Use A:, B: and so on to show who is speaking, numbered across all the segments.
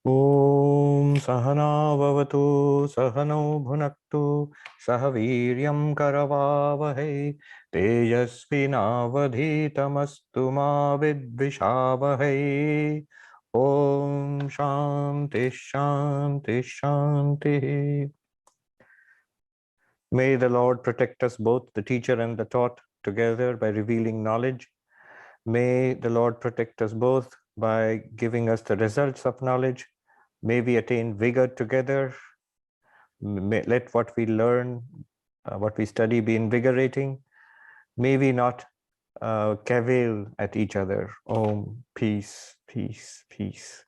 A: Om Sahana Vavatu Sahano Bhunaktu Sahaviryam Karavavahe Tejasvinavadhitamastu ma vidvishavahe. Om Shanti Shanti Shanti. May the Lord protect us both, the teacher and the taught, together by revealing knowledge. May the Lord protect us both by giving us the results of knowledge. May we attain vigor together. Let what we learn, what we study be invigorating. May we not cavil at each other. Om, peace, peace, peace.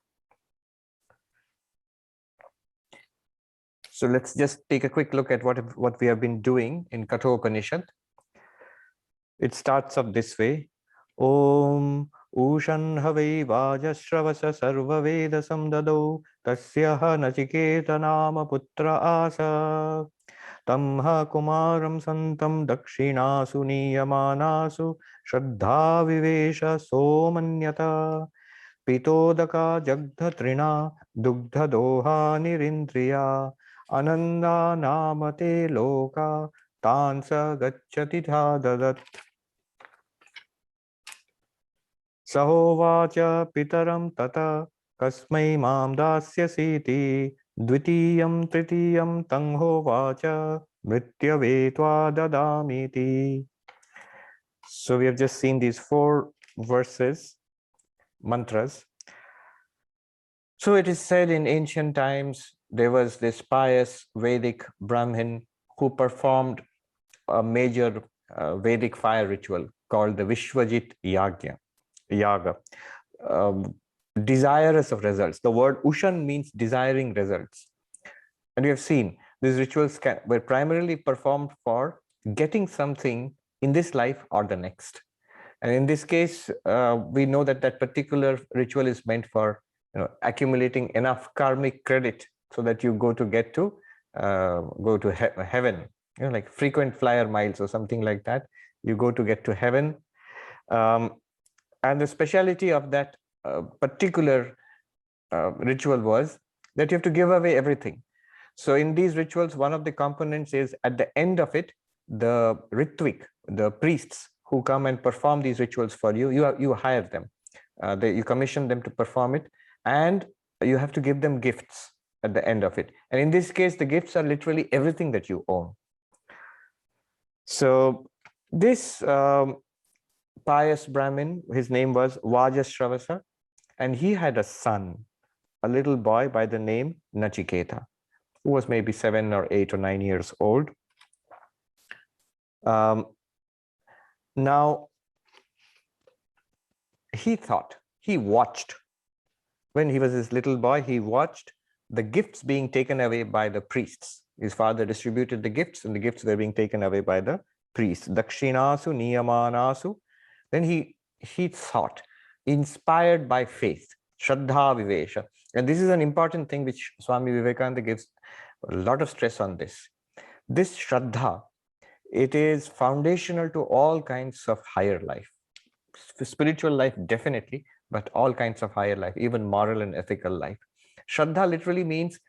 A: So let's just take a quick look at what we have been doing in Katha Upanishad. It starts up this way. Om Ushan Havai Vajashravasa Sarva Veda Samdado Tasyaha Nachiketa Nama Putra Asa Tamha Kumaram Santam Dakshinasu Niyamanasu Shraddha Vivesha Somanyata Pitodaka Jagdha Trina Dugdha Doha Nirindriya Ananda Namate Loka Tansa Gacchati Dadat Sahovacha Pitaram Tata Kasmai Mam Dasyasiti Dvitiyam Tritiyam Tanghovacha Mrityavetva Dadamiti. So we have just seen these 4 verses, mantras. So it is said in ancient times there was this pious Vedic Brahmin who performed a major Vedic fire ritual called the Vishwajit Yaga. Desirous of results. The word Ushan means desiring results. And we have seen these rituals were primarily performed for getting something in this life or the next. And in this case, we know that that particular ritual is meant for accumulating enough karmic credit so that you go to heaven, like frequent flyer miles or something like that. You go to get to heaven. And the speciality of that particular ritual was that you have to give away everything. So in these rituals, one of the components is at the end of it, the ritvik, the priests who come and perform these rituals for you, you hire them. You commission them to perform it, and you have to give them gifts at the end of it. And in this case, the gifts are literally everything that you own. So this pious Brahmin, his name was Vajashravasa, and he had a son, a little boy by the name Nachiketa, who was maybe 7 or 8 or 9 years old. Now, he watched, when he was this little boy, he watched the gifts being taken away by the priests. His father distributed the gifts, and the gifts were being taken away by the priests. Dakshinasu, Niyamanasu. Then he thought, inspired by faith, Shraddha Vivesha. And this is an important thing which Swami Vivekananda gives a lot of stress on this. This Shraddha, it is foundational to all kinds of higher life. Spiritual life, definitely, but all kinds of higher life, even moral and ethical life. Shraddha literally means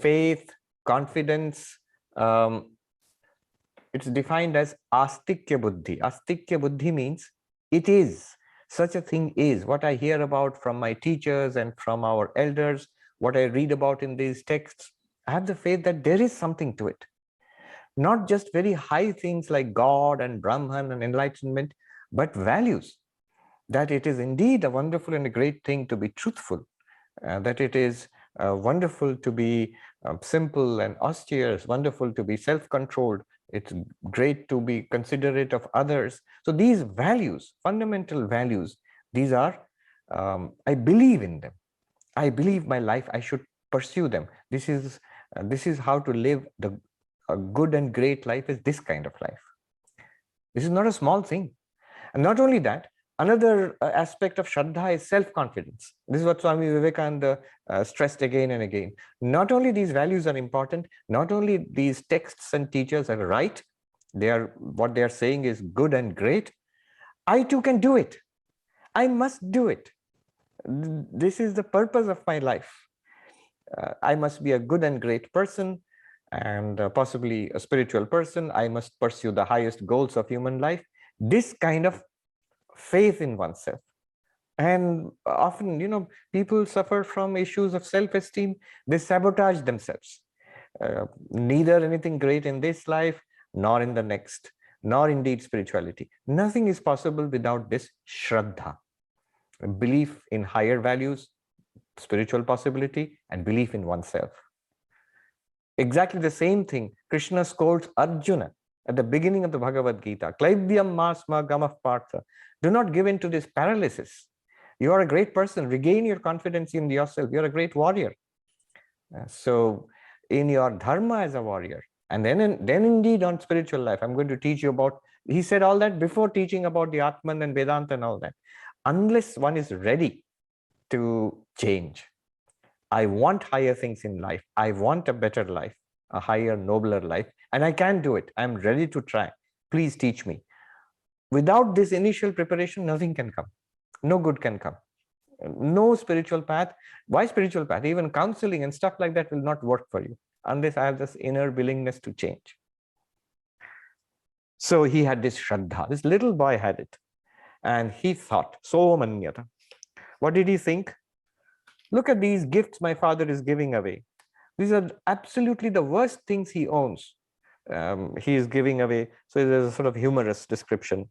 A: faith, confidence. It's defined as astikya buddhi. Astikya buddhi means it is. Such a thing is. What I hear about from my teachers and from our elders, what I read about in these texts, I have the faith that there is something to it. Not just very high things like God and Brahman and enlightenment, but values. That it is indeed a wonderful and a great thing to be truthful. That it is wonderful to be simple and austere. It's wonderful to be self-controlled. It's great to be considerate of others. So these values, fundamental values, these are, I believe in them. I believe my life, I should pursue them. This is how to live a good and great life, is this kind of life. This is not a small thing. And not only that, another aspect of Shraddha is self-confidence. This is what Swami Vivekananda stressed again and again. Not only these values are important, not only these texts and teachers are right, what they are saying is good and great, I too can do it. I must do it. This is the purpose of my life. I must be a good and great person, and possibly a spiritual person. I must pursue the highest goals of human life. This kind of faith in oneself. And often, people suffer from issues of self-esteem. They sabotage themselves. Neither anything great in this life, nor in the next, nor indeed spirituality. Nothing is possible without this Shraddha, belief in higher values, spiritual possibility, and belief in oneself. Exactly the same thing Krishna scolds Arjuna at the beginning of the Bhagavad Gita. Klaivyam masma gamah partha. Do not give in to this paralysis. You are a great person. Regain your confidence in yourself. You're a great warrior. So in your dharma as a warrior, and then indeed on spiritual life, I'm going to teach you about, he said all that before teaching about the Atman and Vedanta and all that. Unless one is ready to change, I want higher things in life. I want a better life, a higher, nobler life, and I can do it. I'm ready to try. Please teach me. Without this initial preparation, nothing can come. No good can come. No spiritual path. Why spiritual path? Even counseling and stuff like that will not work for you unless I have this inner willingness to change. So he had this Shraddha. This little boy had it. And he thought, so manyata. What did he think? Look at these gifts my father is giving away. These are absolutely the worst things he owns. He is giving away. So there's a sort of humorous description.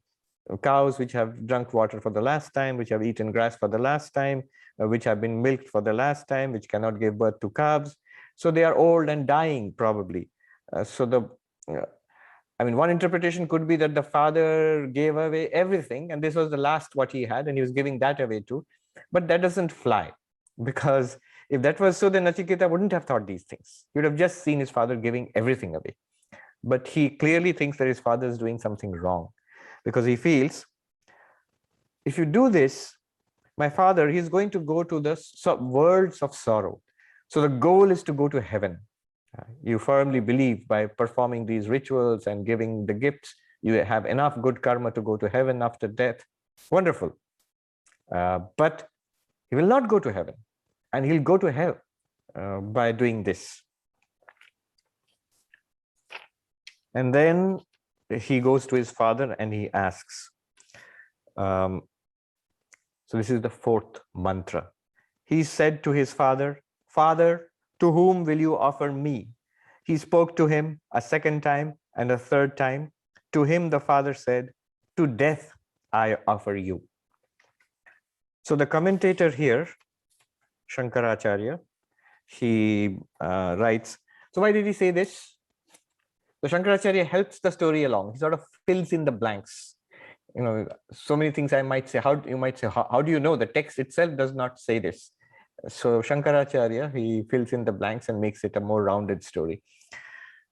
A: Cows which have drunk water for the last time, which have eaten grass for the last time, which have been milked for the last time, which cannot give birth to calves. So they are old and dying probably. One interpretation could be that the father gave away everything and this was the last what he had and he was giving that away too. But that doesn't fly, because if that was so, then Nachiketa wouldn't have thought these things. He would have just seen his father giving everything away. But he clearly thinks that his father is doing something wrong, because he feels, if you do this, my father, he's going to go to the worlds of sorrow. So the goal is to go to heaven. You firmly believe by performing these rituals and giving the gifts, you have enough good karma to go to heaven after death. Wonderful. But he will not go to heaven, and he'll go to hell by doing this. And then he goes to his father and he asks. So this is the fourth mantra. He said to his father, "Father, to whom will you offer me?" He spoke to him a second time and a third time. To him the father said, "To death I offer you." So the commentator here, Shankaracharya, he writes, so why did he say this? So Shankaracharya helps the story along. He sort of fills in the blanks. So many things I might say. How do you know? The text itself does not say this. So Shankaracharya, he fills in the blanks and makes it a more rounded story.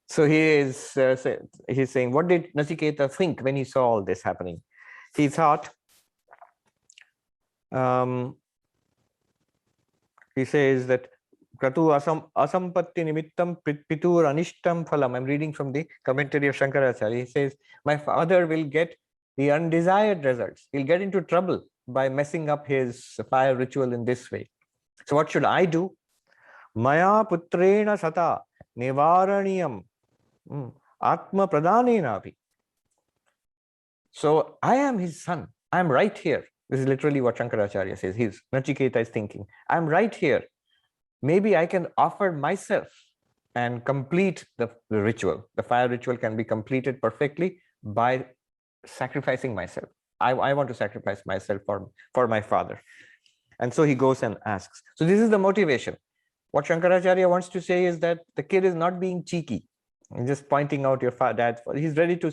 A: So he's saying, what did Nachiketa think when he saw all this happening? He thought, he says that Kratu asampatti nimittam pitur anishtam phalam. I'm reading from the commentary of Shankaracharya. He says, my father will get the undesired results. He'll get into trouble by messing up his fire ritual in this way. So what should I do? Maya putrena sata nivaraniyam atma pradhanenapi. So I am his son. I'm right here. This is literally what Shankaracharya says. Nachiketa is thinking, I'm right here. Maybe I can offer myself and complete the ritual. The fire ritual can be completed perfectly by sacrificing myself. I want to sacrifice myself for my father. And so he goes and asks. So this is the motivation. What Shankaracharya wants to say is that the kid is not being cheeky. He's just pointing out your dad. He's ready to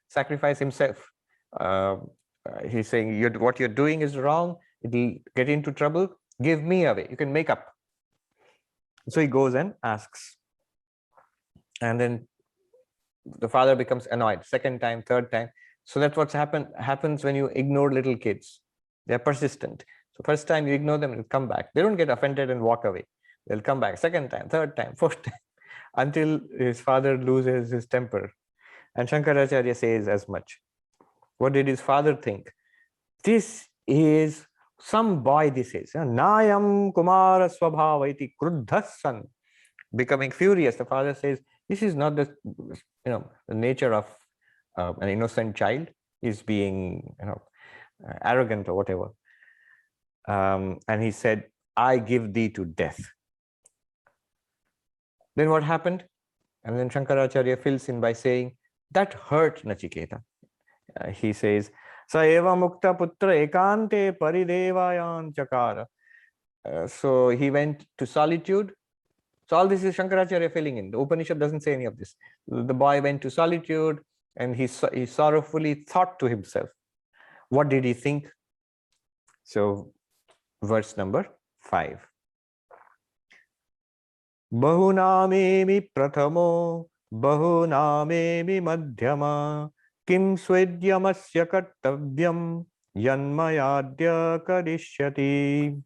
A: sacrifice himself. He's saying, what you're doing is wrong. It'll get into trouble. Give me away. You can make up. So he goes and asks. And then the father becomes annoyed. Second time, third time. So that's what's happens when you ignore little kids. They're persistent. So first time you ignore them, they'll come back. They don't get offended and walk away. They'll come back second time, third time, fourth time, until his father loses his temper. And Shankaracharya says as much. What did his father think? This is some boy, this is, Nayam Kumara Swabhavaiti Kruddhasan, becoming furious. The father says, this is not the nature of an innocent child. He's being, arrogant or whatever. And he said, I give thee to death. Then what happened? And then Shankaracharya fills in by saying, that hurt Nachiketa. He says, Sa eva mukta putra ekante paridevayan chakara. So he went to solitude. So all this is Shankaracharya filling in. The Upanishad doesn't say any of this. The boy went to solitude and he sorrowfully thought to himself. What did he think? So verse number 5. Bahunamemi prathamo, bahunamemi madhyama, kim swedyamasya kartavyam, yanmayadya karishyati.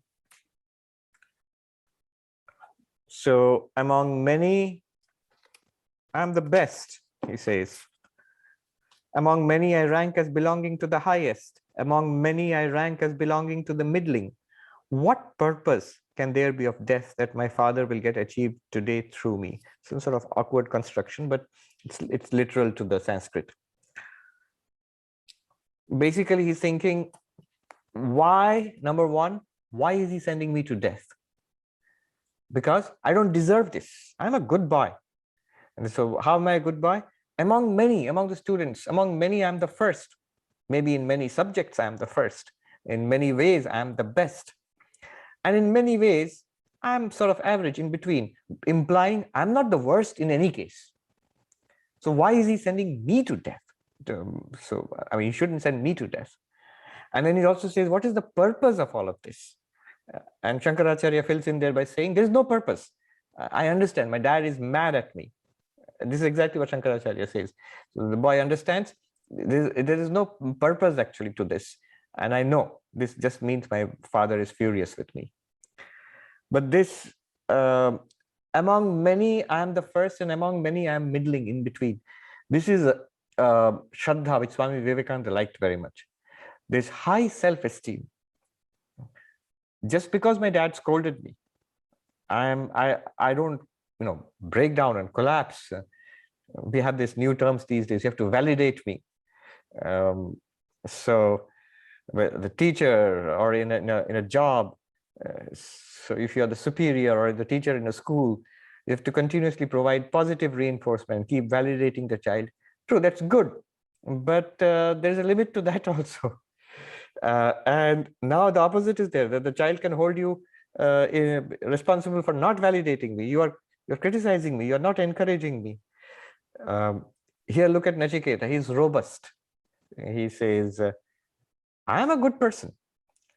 A: So among many, I'm the best, he says. Among many, I rank as belonging to the highest. Among many, I rank as belonging to the middling. What purpose can there be of death that my father will get achieved today through me? Some sort of awkward construction, but it's literal to the Sanskrit. Basically, he's thinking, why, number one, why is he sending me to death? Because I don't deserve this. I'm a good boy. And so how am I a good boy? Among many, among the students, among many, I'm the first. Maybe in many subjects, I'm the first. In many ways, I'm the best. And in many ways, I'm sort of average in between, implying I'm not the worst in any case. So why is he sending me to death? So, I mean, he shouldn't send me to death. And then he also says, what is the purpose of all of this? And Shankaracharya fills in there by saying, there's no purpose. I understand, my dad is mad at me. This is exactly what Shankaracharya says. So the boy understands, there is no purpose actually to this. And I know this just means my father is furious with me. But this, among many, I am the first, and among many, I am middling in between. This is a Shraddha, which Swami Vivekananda liked very much. This high self-esteem. Just because my dad scolded me, I don't, break down and collapse. We have these new terms these days. You have to validate me. So the teacher or in a job, so if you're the superior or the teacher in a school, you have to continuously provide positive reinforcement, keep validating the child. True, that's good, but there's a limit to that also. And now the opposite is there, that the child can hold you responsible for not validating me. You're criticizing me, you're not encouraging me. Here, look at Nachiketa. He's robust. He says, I am a good person.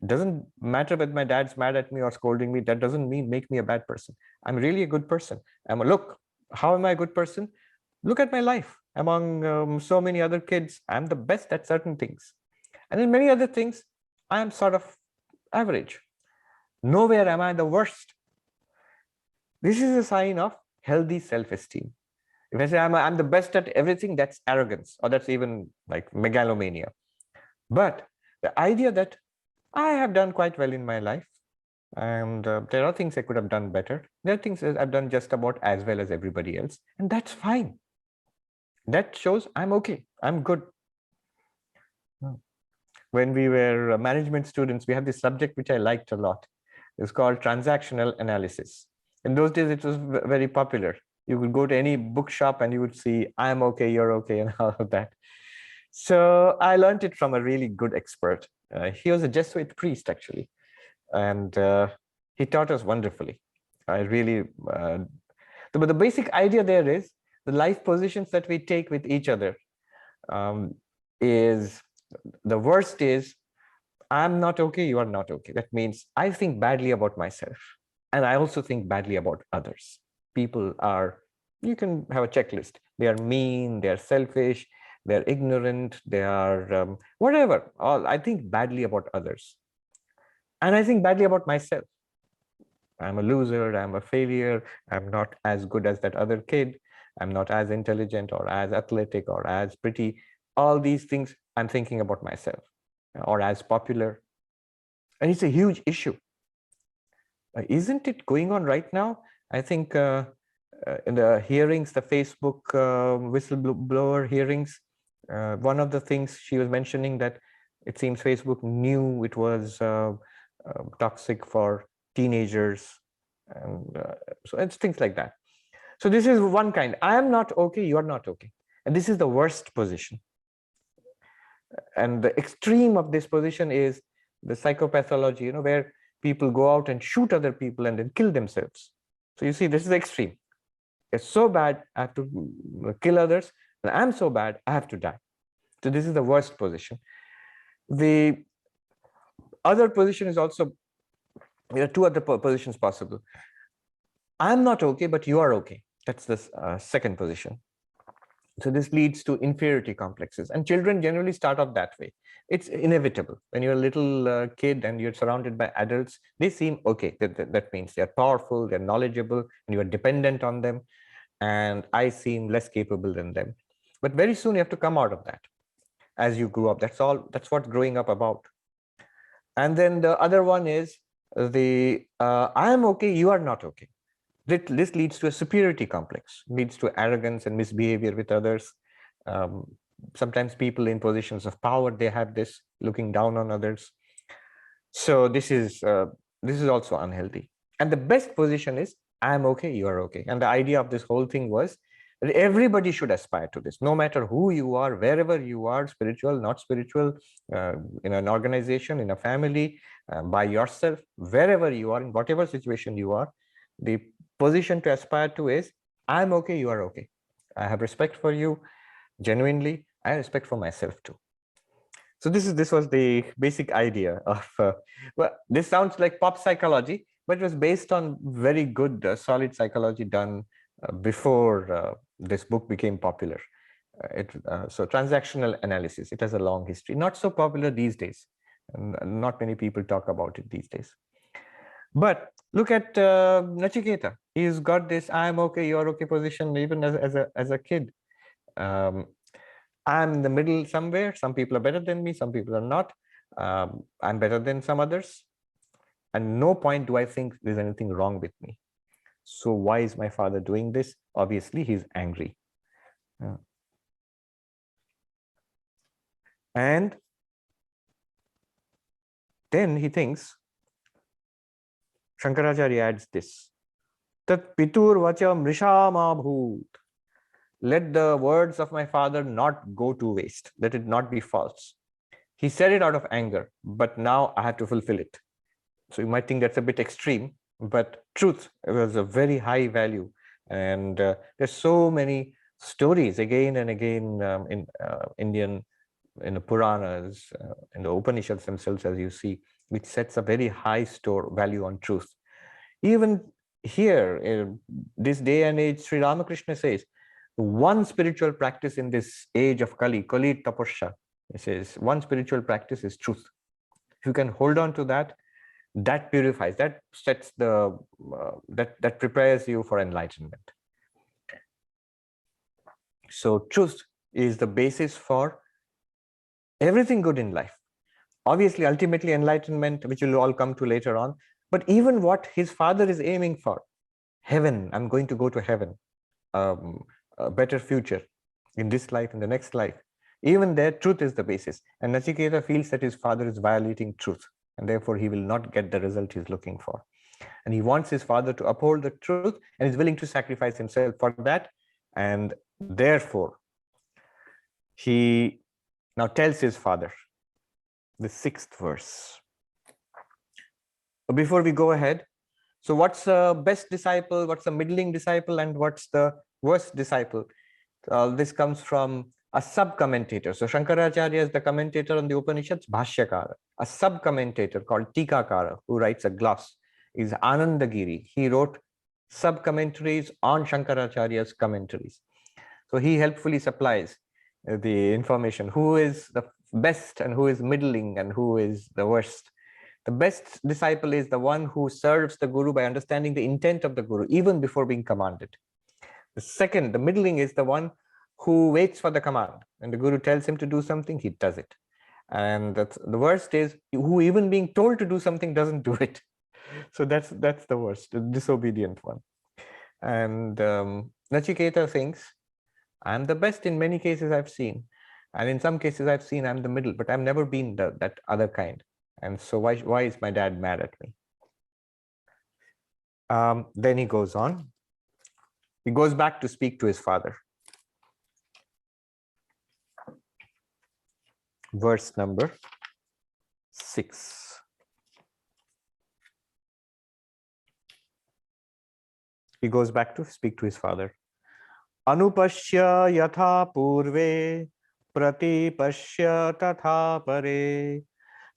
A: Doesn't matter whether my dad's mad at me or scolding me. That doesn't make me a bad person. I'm really a good person. Look, how am I a good person? Look at my life. Among so many other kids, I'm the best at certain things. And in many other things, I am sort of average. Nowhere am I the worst. This is a sign of healthy self-esteem. If I say I'm the best at everything, that's arrogance, or that's even like megalomania. But the idea that I have done quite well in my life, and there are things I could have done better. There are things I've done just about as well as everybody else, and that's fine. That shows I'm okay, I'm good. When we were management students, we had this subject which I liked a lot. It's called transactional analysis. In those days, it was very popular. You could go to any bookshop and you would see, I'm okay, you're okay, and all of that. So I learned it from a really good expert. He was a Jesuit priest, actually. And he taught us wonderfully. I really, but the basic idea there is the life positions that we take with each other is, the worst is, I'm not okay, you are not okay. That means I think badly about myself. And I also think badly about others. People are, you can have a checklist. They are mean, they are selfish, they're ignorant, they are whatever. I think badly about others. And I think badly about myself. I'm a loser, I'm a failure, I'm not as good as that other kid, I'm not as intelligent or as athletic or as pretty. All these things I'm thinking about myself, or as popular. And it's a huge issue. Isn't it going on right now? I think in the hearings, the Facebook whistleblower hearings, one of the things she was mentioning that it seems Facebook knew it was toxic for teenagers. And so it's things like that. So this is one kind. I am not okay, you are not okay. And this is the worst position. And the extreme of this position is the psychopathology, you know, where people go out and shoot other people and then kill themselves. So you see, this is extreme. It's so bad, I have to kill others. And I'm so bad, I have to die. So this is the worst position. The other position is also, there are two other positions possible. I'm not okay, but you are okay. That's the second position. So this leads to inferiority complexes, and children generally start off that way. It's inevitable. When you're a little kid and you're surrounded by adults, they seem okay. That means they're powerful, they're knowledgeable, and you are dependent on them. And I seem less capable than them. But very soon you have to come out of that as you grow up. That's all. That's what growing up about. And then the other one is the I am okay, you are not okay. This leads to a superiority complex, leads to arrogance and misbehavior with others. Sometimes people in positions of power, they have this looking down on others. So this is also unhealthy. And the best position is I'm okay, you are okay. And the idea of this whole thing was that everybody should aspire to this, no matter who you are, wherever you are, spiritual, not spiritual, in an organization, in a family, by yourself, wherever you are, in whatever situation you are. The position to aspire to is I'm okay, you are okay. I have respect for you genuinely. I have respect for myself too. So this was the basic idea of well, this sounds like pop psychology, but it was based on very good solid psychology done before this book became popular. So transactional analysis, it has a long history, not so popular these days, and not many people talk about it these days. But look at Nachiketa. He's got this I'm okay, you're okay position even as a kid. I'm in the middle somewhere. Some people are better than me, some people are not. I'm better than some others. And no point do I think there's anything wrong with me. So why is my father doing this? Obviously, he's angry. And then he thinks, Shankaracharya adds this, Tat pitur vacha mrishama bhoot. Let the words of my father not go to waste. Let it not be false. He said it out of anger, but now I have to fulfill it. So you might think that's a bit extreme, but truth was a very high value. And there's so many stories again and again in Indian, in the Puranas, in the Upanishads themselves, as you see, which sets a very high value on truth. Even here, in this day and age, Sri Ramakrishna says, one spiritual practice in this age of Kali Tapasya, he says, one spiritual practice is truth. If you can hold on to that, that purifies, that sets the, that prepares you for enlightenment. So truth is the basis for everything good in life. Obviously, ultimately enlightenment, which we'll all come to later on, but even what his father is aiming for, heaven, I'm going to go to heaven, a better future in this life, in the next life, even there, truth is the basis. And Nachiketa feels that his father is violating truth, and therefore he will not get the result he's looking for. And he wants his father to uphold the truth and is willing to sacrifice himself for that. And therefore, he now tells his father, the 6th verse. Before we go ahead, so what's the best disciple, what's the middling disciple, and what's the worst disciple? This comes from a sub-commentator. So Shankaracharya is the commentator on the Upanishads, Bhashyakara. A sub-commentator called Tikakara, who writes a gloss, is Anandagiri. He wrote sub-commentaries on Shankaracharya's commentaries. So he helpfully supplies the information, who is the best and who is middling and who is the worst. The best disciple is the one who serves the Guru by understanding the intent of the Guru, even before being commanded. The second, the middling, is the one who waits for the command. When the Guru tells him to do something, he does it. And that's the worst is who even being told to do something doesn't do it. So that's the worst, the disobedient one. And Nachiketa thinks, I'm the best in many cases I've seen. And in some cases I've seen I'm the middle, but I've never been that other kind. And so why is my dad mad at me? Then he goes on. He goes back to speak to his father. Verse number 6. He goes back to speak to his father. Anupashya yatha purve pratipashya tatha pare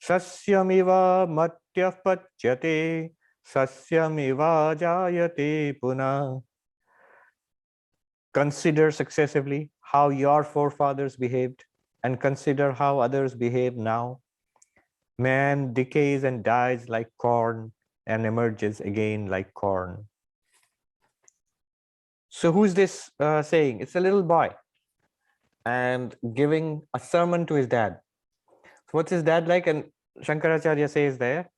A: sasyamiva matyah pachyate sasyamiva jayate puna. Consider successively how your forefathers behaved and consider how others behave now. Man decays and dies like corn and emerges again like corn. So who's this saying? It's a little boy and giving a sermon to his dad. So what's his dad like? And Shankaracharya says there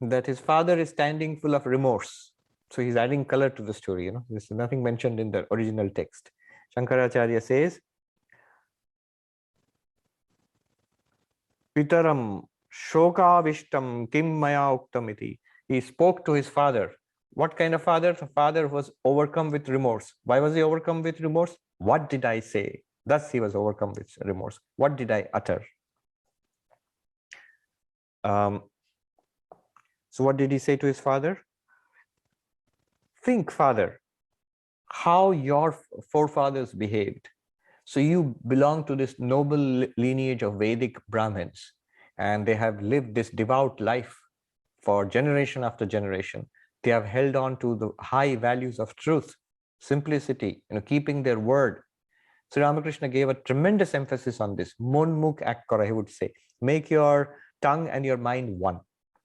A: that his father is standing full of remorse. So he's adding color to the story. There's nothing mentioned in the original text. Shankaracharya says, Pitaram shokavishtam kim maya uktamiti. He spoke to his father. What kind of father? The father was overcome with remorse. Why was he overcome with remorse? What did I say? Thus he was overcome with remorse. What did I utter? So what did he say to his father? Think, father, how your forefathers behaved. So you belong to this noble lineage of Vedic Brahmins, and they have lived this devout life for generation after generation. They have held on to the high values of truth, simplicity, keeping their word. Sri Ramakrishna gave a tremendous emphasis on this. Monmukh akkara, he would say. Make your tongue and your mind one.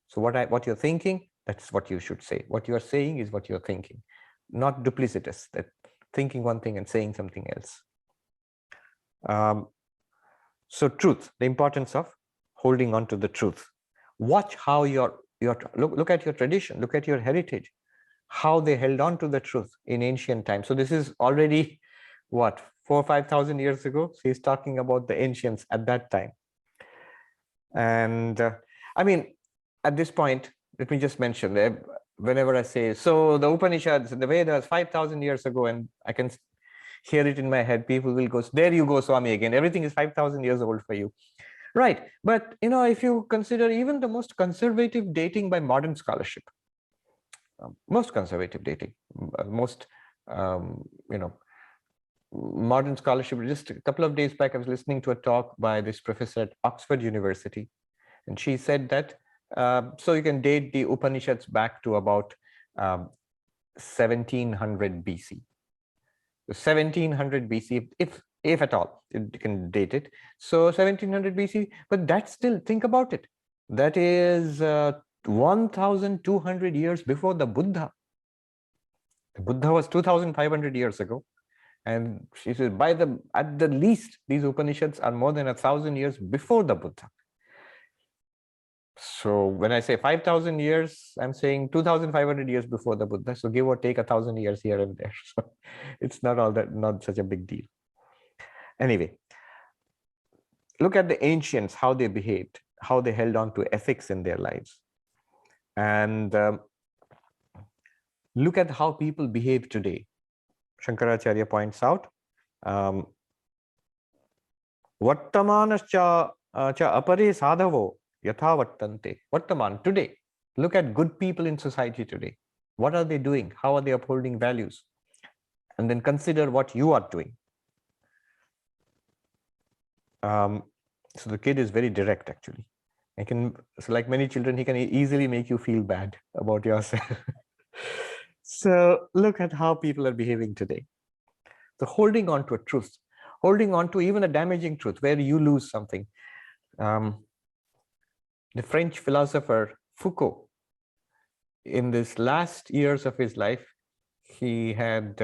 A: So what you're thinking, that's what you should say. What you're saying is what you're thinking. Not duplicitous, that thinking one thing and saying something else. So truth, the importance of holding on to the truth. Watch how look at your tradition, look at your heritage, how they held on to the truth in ancient times. So this is already what, 4,000 or 5,000 years ago. So he's talking about the ancients at that time. And I mean, at this point, let me just mention that whenever I say, so the Upanishads and the Vedas 5,000 years ago, and I can hear it in my head, people will go, there you go, Swami, again, everything is 5,000 years old for you. Right. But, if you consider even the most conservative dating by modern scholarship, most conservative dating, most, modern scholarship, just a couple of days back, I was listening to a talk by this professor at Oxford University, and she said that, so you can date the Upanishads back to about 1700 BC. 1700 BC, if at all, you can date it. So 1700 BC, but that's still, think about it. That is 1,200 years before the Buddha. The Buddha was 2,500 years ago. And she says, at the least, these Upanishads are more than 1,000 years before the Buddha. So when I say 5,000 years, I'm saying 2,500 years before the Buddha. So give or take 1,000 years here and there. So it's not such a big deal. Anyway, look at the ancients, how they behaved, how they held on to ethics in their lives. And look at how people behave today. Shankaracharya points out, Vartamanascha apare sadhavo yatha vartante. Vartaman, today. Look at good people in society today. What are they doing? How are they upholding values? And then consider what you are doing. So the kid is very direct, actually. So like many children, he can easily make you feel bad about yourself. So look at how people are behaving today. So holding on to a truth, holding on to even a damaging truth where you lose something. The French philosopher Foucault, in this last years of his life, he had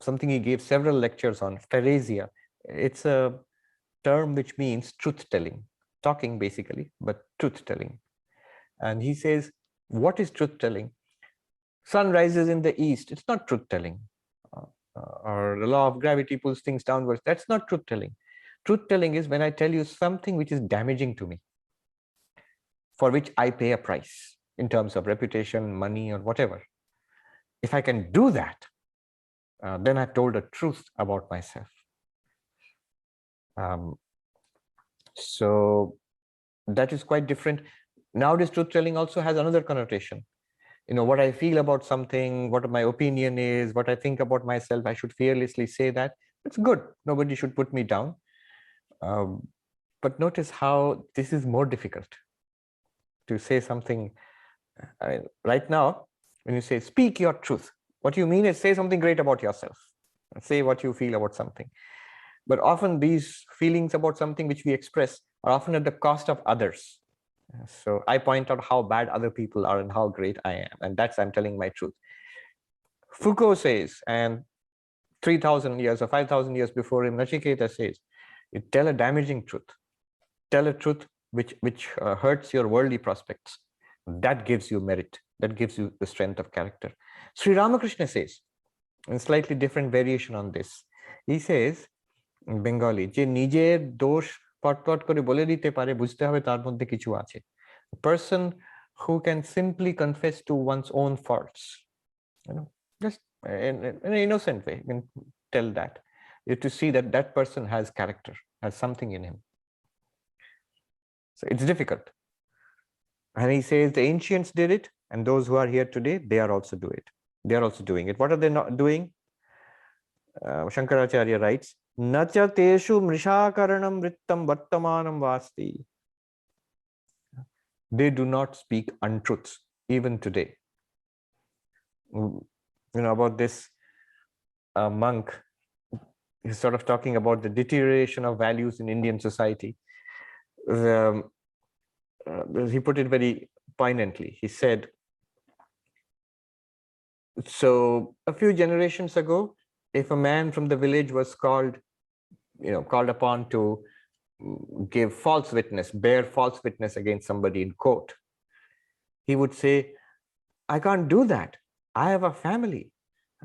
A: something he gave several lectures on, Theresia. It's a term which means truth-telling, talking basically, but truth-telling. And he says, what is truth-telling? Sun rises in the east, it's not truth-telling. Or the law of gravity pulls things downwards, that's not truth-telling. Truth-telling is when I tell you something which is damaging to me, for which I pay a price in terms of reputation, money, or whatever. If I can do that, then I've told the truth about myself. So that is quite different. Nowadays, truth-telling also has another connotation. What I feel about something, what my opinion is, what I think about myself, I should fearlessly say that. It's good. Nobody should put me down. But notice how this is more difficult to say something. Right now, when you say, speak your truth, what you mean is say something great about yourself. Say what you feel about something. But often these feelings about something which we express are often at the cost of others. So I point out how bad other people are and how great I am. And that's, I'm telling my truth. Foucault says, and 3,000 years or 5,000 years before him, Nachiketa says, you tell a damaging truth. Tell a truth which hurts your worldly prospects. That gives you merit. That gives you the strength of character. Sri Ramakrishna says, in slightly different variation on this, he says, in Bengali, যে নিজের দোষ পটপট করে বলে দিতে পারে, বুঝতে হবে তার মধ্যে কিছু আছে. A person who can simply confess to one's own faults, just in an innocent way, you can tell that. You have to see that that person has character, has something in him. So it's difficult. And he says the ancients did it, and those who are here today, they are also doing it. They are also doing it. What are they not doing? Shankaracharya writes, Nacha teshu mrishakaranam vrittam vartamanam vasti. They do not speak untruths, even today. About this monk, he's sort of talking about the deterioration of values in Indian society. He put it very poignantly. He said, so a few generations ago, if a man from the village was called upon to give false witness, bear false witness against somebody in court, he would say, I can't do that. I have a family.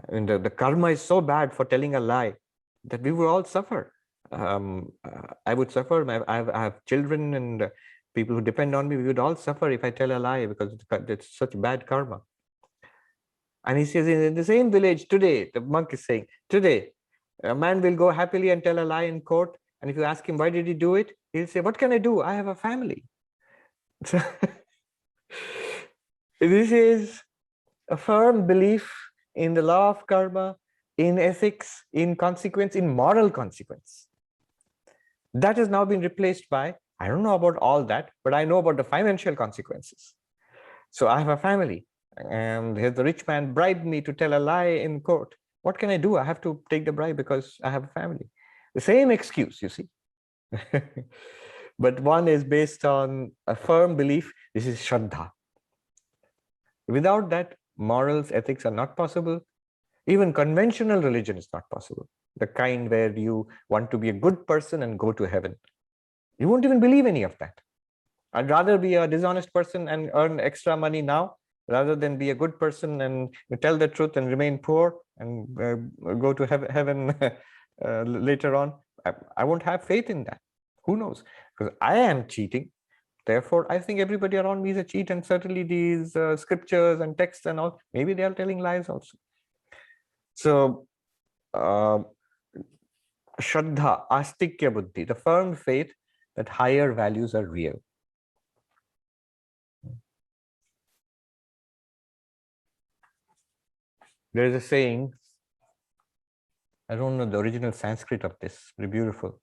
A: And the karma is so bad for telling a lie that we will all suffer. I would suffer. I have children and people who depend on me. We would all suffer if I tell a lie because it's such bad karma. And he says, in the same village today, the monk is saying, today, a man will go happily and tell a lie in court. And if you ask him, why did he do it? He'll say, what can I do? I have a family. So this is a firm belief in the law of karma, in ethics, in consequence, in moral consequence. That has now been replaced by, I don't know about all that, but I know about the financial consequences. So I have a family, and here's the rich man bribed me to tell a lie in court. What can I do? I have to take the bribe because I have a family. The same excuse, you see. But one is based on a firm belief. This is Shraddha. Without that, morals, ethics are not possible. Even conventional religion is not possible. The kind where you want to be a good person and go to heaven. You won't even believe any of that. I'd rather be a dishonest person and earn extra money now, rather than be a good person and tell the truth and remain poor and go to heaven later on. I won't have faith in that. Who knows? Because I am cheating. Therefore, I think everybody around me is a cheat, and certainly these scriptures and texts and all, maybe they are telling lies also. So, Shraddha, Astikya Buddhi, the firm faith that higher values are real. There is a saying, I don't know the original Sanskrit of this, very beautiful.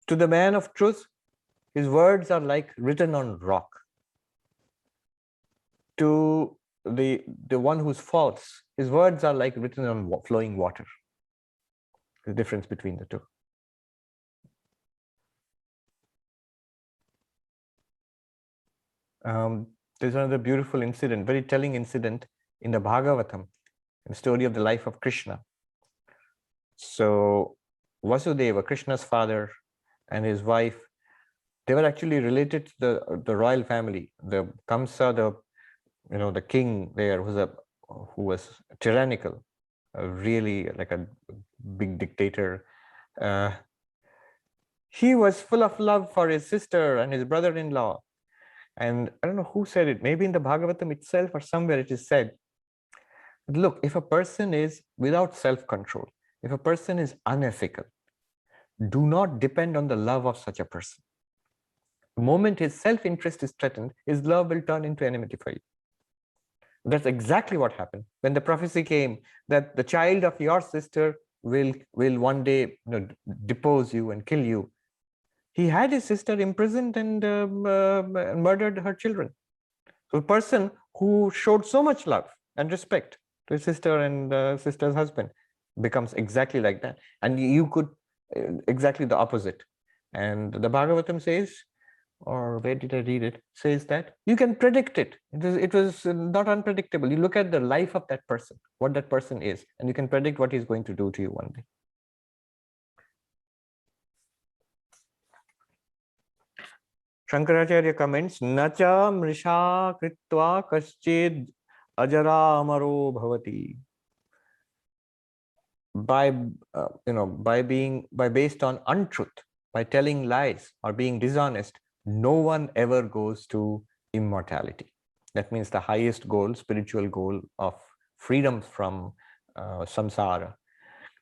A: To the man of truth, his words are like written on rock. To the one who's false, his words are like written on flowing water. The difference between the two. There's another beautiful incident, very telling incident in the Bhagavatam, the story of the life of Krishna. So Vasudeva, Krishna's father, and his wife, they were actually related to the royal family. The Kamsa, the king there, who was tyrannical, really like a big dictator. He was full of love for his sister and his brother-in-law. And I don't know who said it, maybe in the Bhagavatam itself or somewhere it is said, look, if a person is without self-control, if a person is unethical, do not depend on the love of such a person. The moment his self-interest is threatened, his love will turn into enmity for you. That's exactly what happened when the prophecy came that the child of your sister will one day depose you and kill you. He had his sister imprisoned and murdered her children. So a person who showed so much love and respect to his sister and sister's husband becomes exactly like that. And you could exactly the opposite. And the Bhagavatam says, or where did I read it, says that you can predict it. It was not unpredictable. You look at the life of that person, what that person is, and you can predict what he's going to do to you one day. Shankaracharya comments, Nacha mrisha kritva kaschid ajara amaro bhavati. By based on untruth, by telling lies or being dishonest, no one ever goes to immortality. That means the highest goal, spiritual goal of freedom from samsara.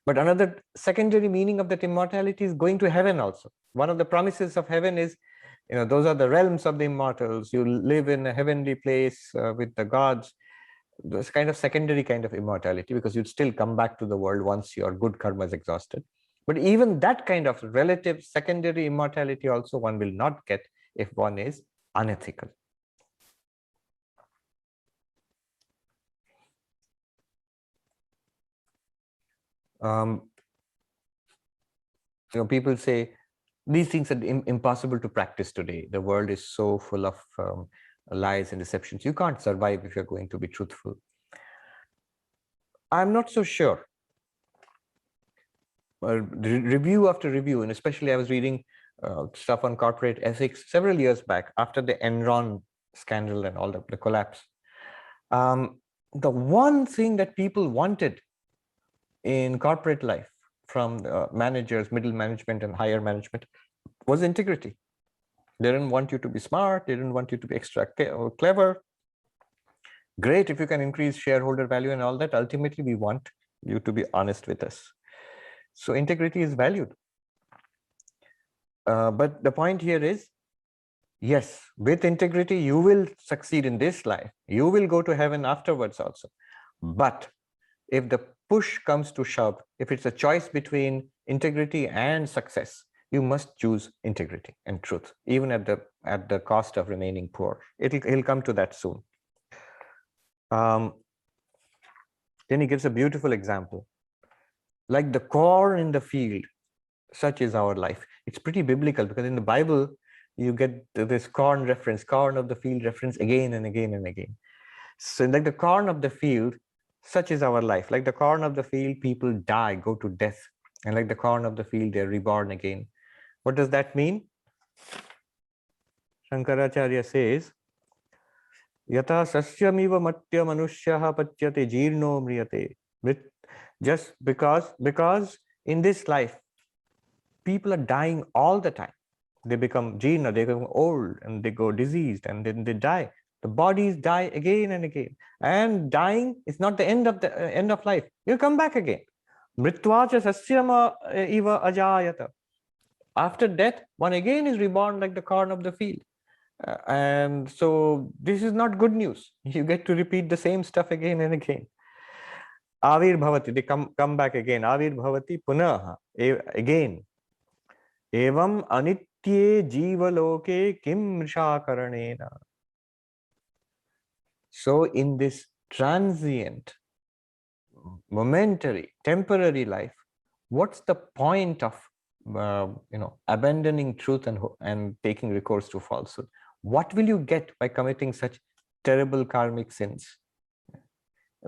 A: But another secondary meaning of that immortality is going to heaven also. One of the promises of heaven is, those are the realms of the immortals. You live in a heavenly place with the gods. This kind of secondary kind of immortality, because you'd still come back to the world once your good karma is exhausted. But even that kind of relative secondary immortality also one will not get if one is unethical. People say these things are impossible to practice today. The world is so full of lies and deceptions. You can't survive if you're going to be truthful. I'm not so sure. Review after review, and especially I was reading stuff on corporate ethics several years back after the Enron scandal and all the collapse. The one thing that people wanted in corporate life from managers, middle management and higher management was integrity. They didn't want you to be smart. They didn't want you to be extra clever. Great if you can increase shareholder value and all that. Ultimately, we want you to be honest with us. So integrity is valued. But the point here is, yes, with integrity, you will succeed in this life. You will go to heaven afterwards also. But if the push comes to shove, if it's a choice between integrity and success, you must choose integrity and truth, even at the cost of remaining poor. He'll come to that soon. Then he gives a beautiful example. Like the corn in the field, such is our life. It's pretty biblical, because in the Bible, you get this corn reference, corn of the field reference again and again and again. So like the corn of the field, such is our life. Like the corn of the field, people die, go to death. And like the corn of the field, they're reborn again. What does that mean? Shankaracharya says, Yata sasyamiva matya manushyaha patyate jirno mriyate. Just because in this life, people are dying all the time. They become jirna, they become old, and they go diseased, and then they die. The bodies die again and again. And dying is not the end of life. You'll come back again. Mritvacha sasyama iva ajayata. After death, one again is reborn like the corn of the field. And so this is not good news. You get to repeat the same stuff again and again. Avir bhavati, they come back again. Avir bhavati punaha, again. Evam anitye jivaloke kim mrishakaranena. So in this transient, momentary, temporary life, what's the point of abandoning truth and taking recourse to falsehood? What will you get by committing such terrible karmic sins?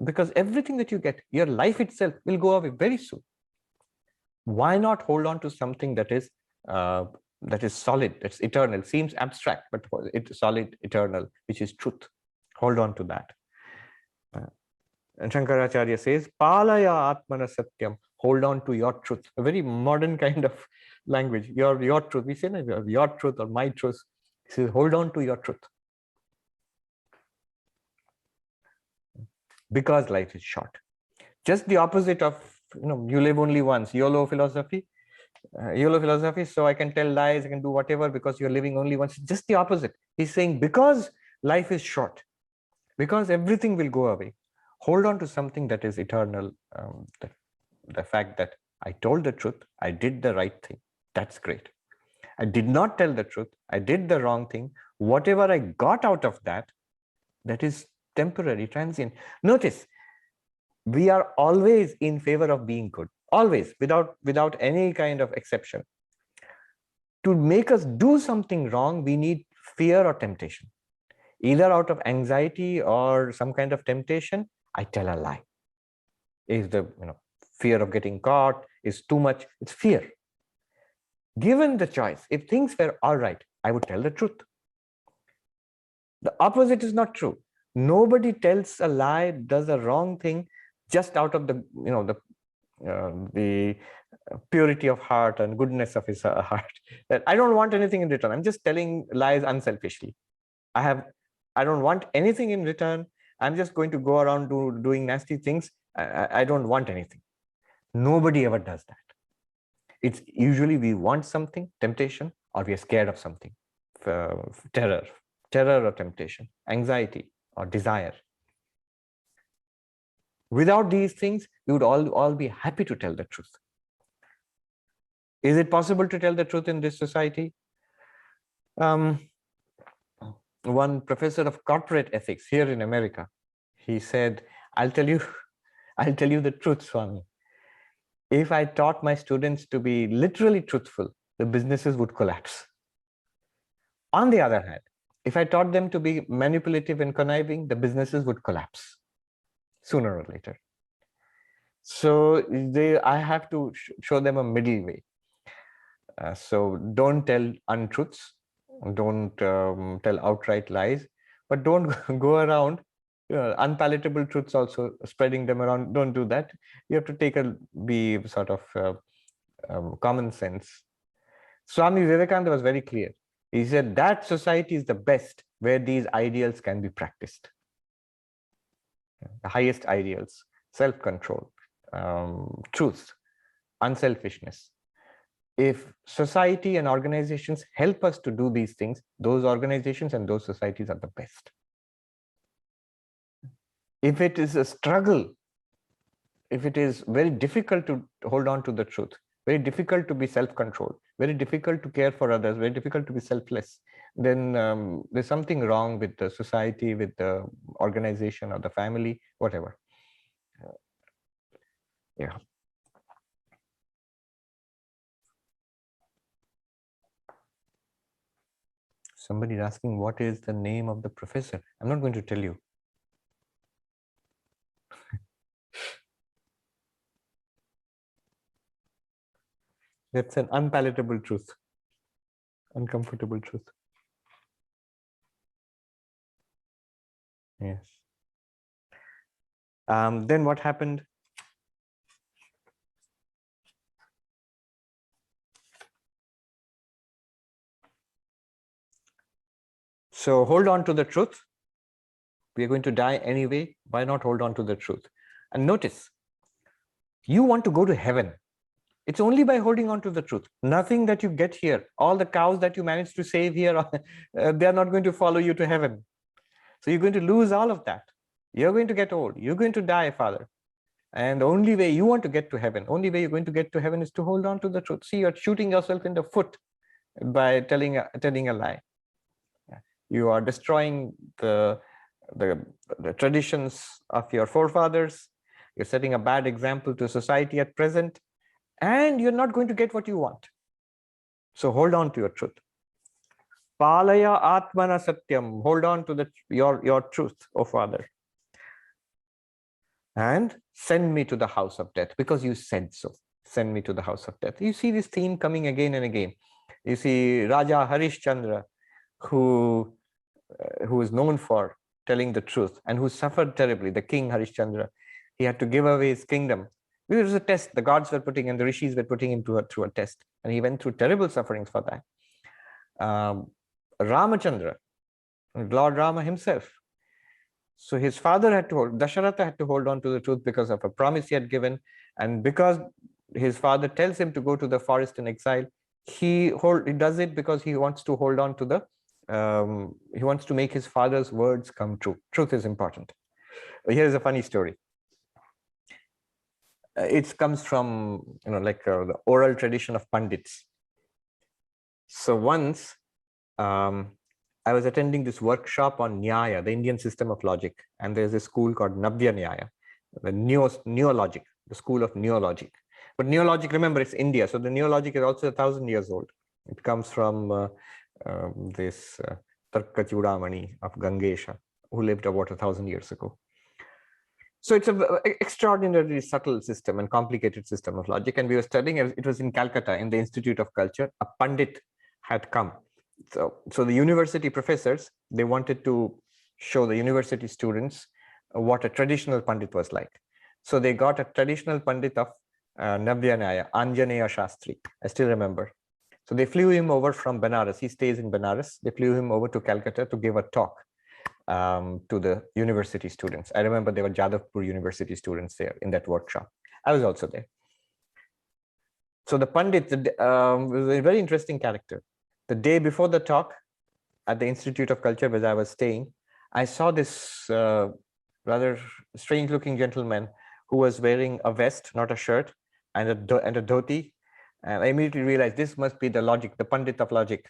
A: Because everything that you get, your life itself will go away very soon. Why not hold on to something that is solid, that's eternal? Seems abstract, but it's solid, eternal, which is truth. Hold on to that. And Shankaracharya says, Palaya Atmana Satyam, hold on to your truth. A very modern kind of language. Your truth. We say your truth or my truth. He says, hold on to your truth. Because life is short. Just the opposite of, you live only once, YOLO philosophy. So I can tell lies, I can do whatever because you're living only once. Just the opposite. He's saying, because life is short, because everything will go away, hold on to something that is eternal. The fact that I told the truth, I did the right thing, that's great. I did not tell the truth, I did the wrong thing. Whatever I got out of that, that is temporary, transient. Notice, we are always in favor of being good, always, without any kind of exception. To make us do something wrong, we need fear or temptation. Either out of anxiety or some kind of temptation, I tell a lie. Is the fear of getting caught is too much? It's fear. Given the choice, if things were all right, I would tell the truth. The opposite is not true. Nobody tells a lie, does a wrong thing just out of the the purity of heart and goodness of his heart. That I don't want anything in return. I'm just telling lies unselfishly. I don't want anything in return. I'm just going to go around doing nasty things. I don't want anything. Nobody ever does that. It's usually we want something, temptation, or we are scared of something, terror or temptation, anxiety or desire. Without these things, we would all be happy to tell the truth. Is it possible to tell the truth in this society? One professor of corporate ethics here in America, he said, I'll tell you the truth, Swami. If I taught my students to be literally truthful, the businesses would collapse. On the other hand, if I taught them to be manipulative and conniving, the businesses would collapse sooner or later. So I have to show them a middle way. So don't tell untruths, don't tell outright lies, but don't go around unpalatable truths also spreading them around. Don't do that. You have to be sort of common sense. Swami Vivekananda was very clear. He said that society is the best where these ideals can be practiced. The highest ideals: self-control, truth, unselfishness. If society and organizations help us to do these things, those organizations and those societies are the best. If it is a struggle, if it is very difficult to hold on to the truth, very difficult to be self-controlled, very difficult to care for others, very difficult to be selfless, then there's something wrong with the society, with the organization or the family, whatever. Yeah. Somebody is asking, what is the name of the professor? I'm not going to tell you. That's an unpalatable truth, uncomfortable truth. Yes. Then what happened? So hold on to the truth. We are going to die anyway. Why not hold on to the truth? And notice, you want to go to heaven. It's only by holding on to the truth. Nothing that you get here, all the cows that you manage to save here, they are not going to follow you to heaven. So you're going to lose all of that. You're going to get old. You're going to die, Father. And the only way you want to get to heaven, only way you're going to get to heaven is to hold on to the truth. See, you're shooting yourself in the foot by telling a lie. You are destroying the traditions of your forefathers. You're setting a bad example to society at present, and you're not going to get what you want. So hold on to your truth. Palaya Atmana Satyam. Hold on to your truth, O Father. And send me to the house of death, because you said so. send me to the house of death. You see this theme coming again and again. You see Raja Harishchandra, who is known for telling the truth and who suffered terribly, the king Harishchandra. He had to give away his kingdom. It was a test the gods were putting and the rishis were putting him through a test. And he went through terrible sufferings for that. Ramachandra, Lord Rama himself. So his father had to Dasharatha had to hold on to the truth because of a promise he had given. And because his father tells him to go to the forest in exile, he does it because he wants to hold on to the, he wants to make his father's words come true. Truth is important. Here is a funny story. It comes from, the oral tradition of Pandits. So once, I was attending this workshop on Nyaya, the Indian system of logic, and there's a school called Navya Nyaya, the neologic, the school of neologic. But neologic, remember, it's India, so the neologic is also 1,000 years old. It comes from this Tarka Chudamani of Gangesha, who lived about 1,000 years ago. So it's an extraordinarily subtle system and complicated system of logic. And we were studying, it was in Calcutta, in the Institute of Culture. A Pandit had come. So the university professors, they wanted to show the university students what a traditional Pandit was like. So they got a traditional Pandit of Navya Nyaya, Anjaneya Shastri. I still remember. So they flew him over from Benares. He stays in Benares. They flew him over to Calcutta to give a talk to the university students. I remember there were Jadavpur University students there in that workshop. I was also there. So the Pandit was a very interesting character. The day before the talk at the Institute of Culture where I was staying, I saw this rather strange-looking gentleman who was wearing a vest, not a shirt, and a dhoti. And I immediately realized this must be the logic, the Pandit of logic.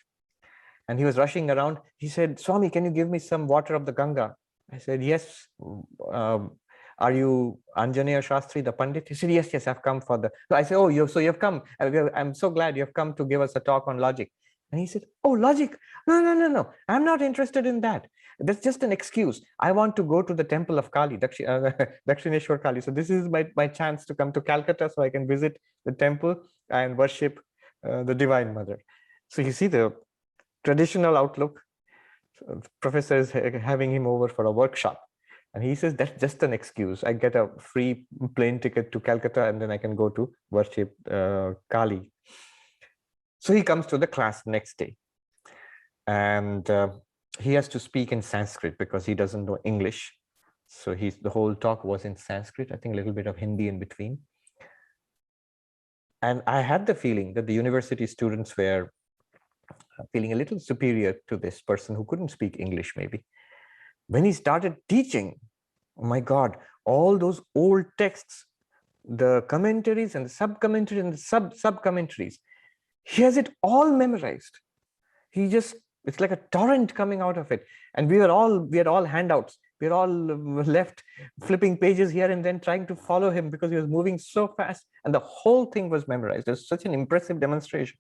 A: And he was rushing around. He said, "Swami, can you give me some water of the Ganga?" I said, "Yes. Are you Anjaneya Shastri, the Pandit?" He said, yes, I've come for the... So I said, "Oh, you've come. I'm so glad you've come to give us a talk on logic." And he said, "Oh, logic? No. I'm not interested in that. That's just an excuse. I want to go to the temple of Kali, Dakshineshwar Kali. So this is my chance to come to Calcutta so I can visit the temple and worship the Divine Mother." So you see the traditional outlook. Professor is having him over for a workshop. And he says, that's just an excuse. I get a free plane ticket to Calcutta and then I can go to worship Kali. So he comes to the class next day. And he has to speak in Sanskrit because he doesn't know English. So the whole talk was in Sanskrit, I think a little bit of Hindi in between. And I had the feeling that the university students were feeling a little superior to this person who couldn't speak English maybe. When he started teaching, oh my God, all those old texts, the commentaries and the sub-commentaries and the sub-commentaries, he has it all memorized. It's like a torrent coming out of it. And we had all handouts. We were all left flipping pages here and then trying to follow him because he was moving so fast. And the whole thing was memorized. It was such an impressive demonstration.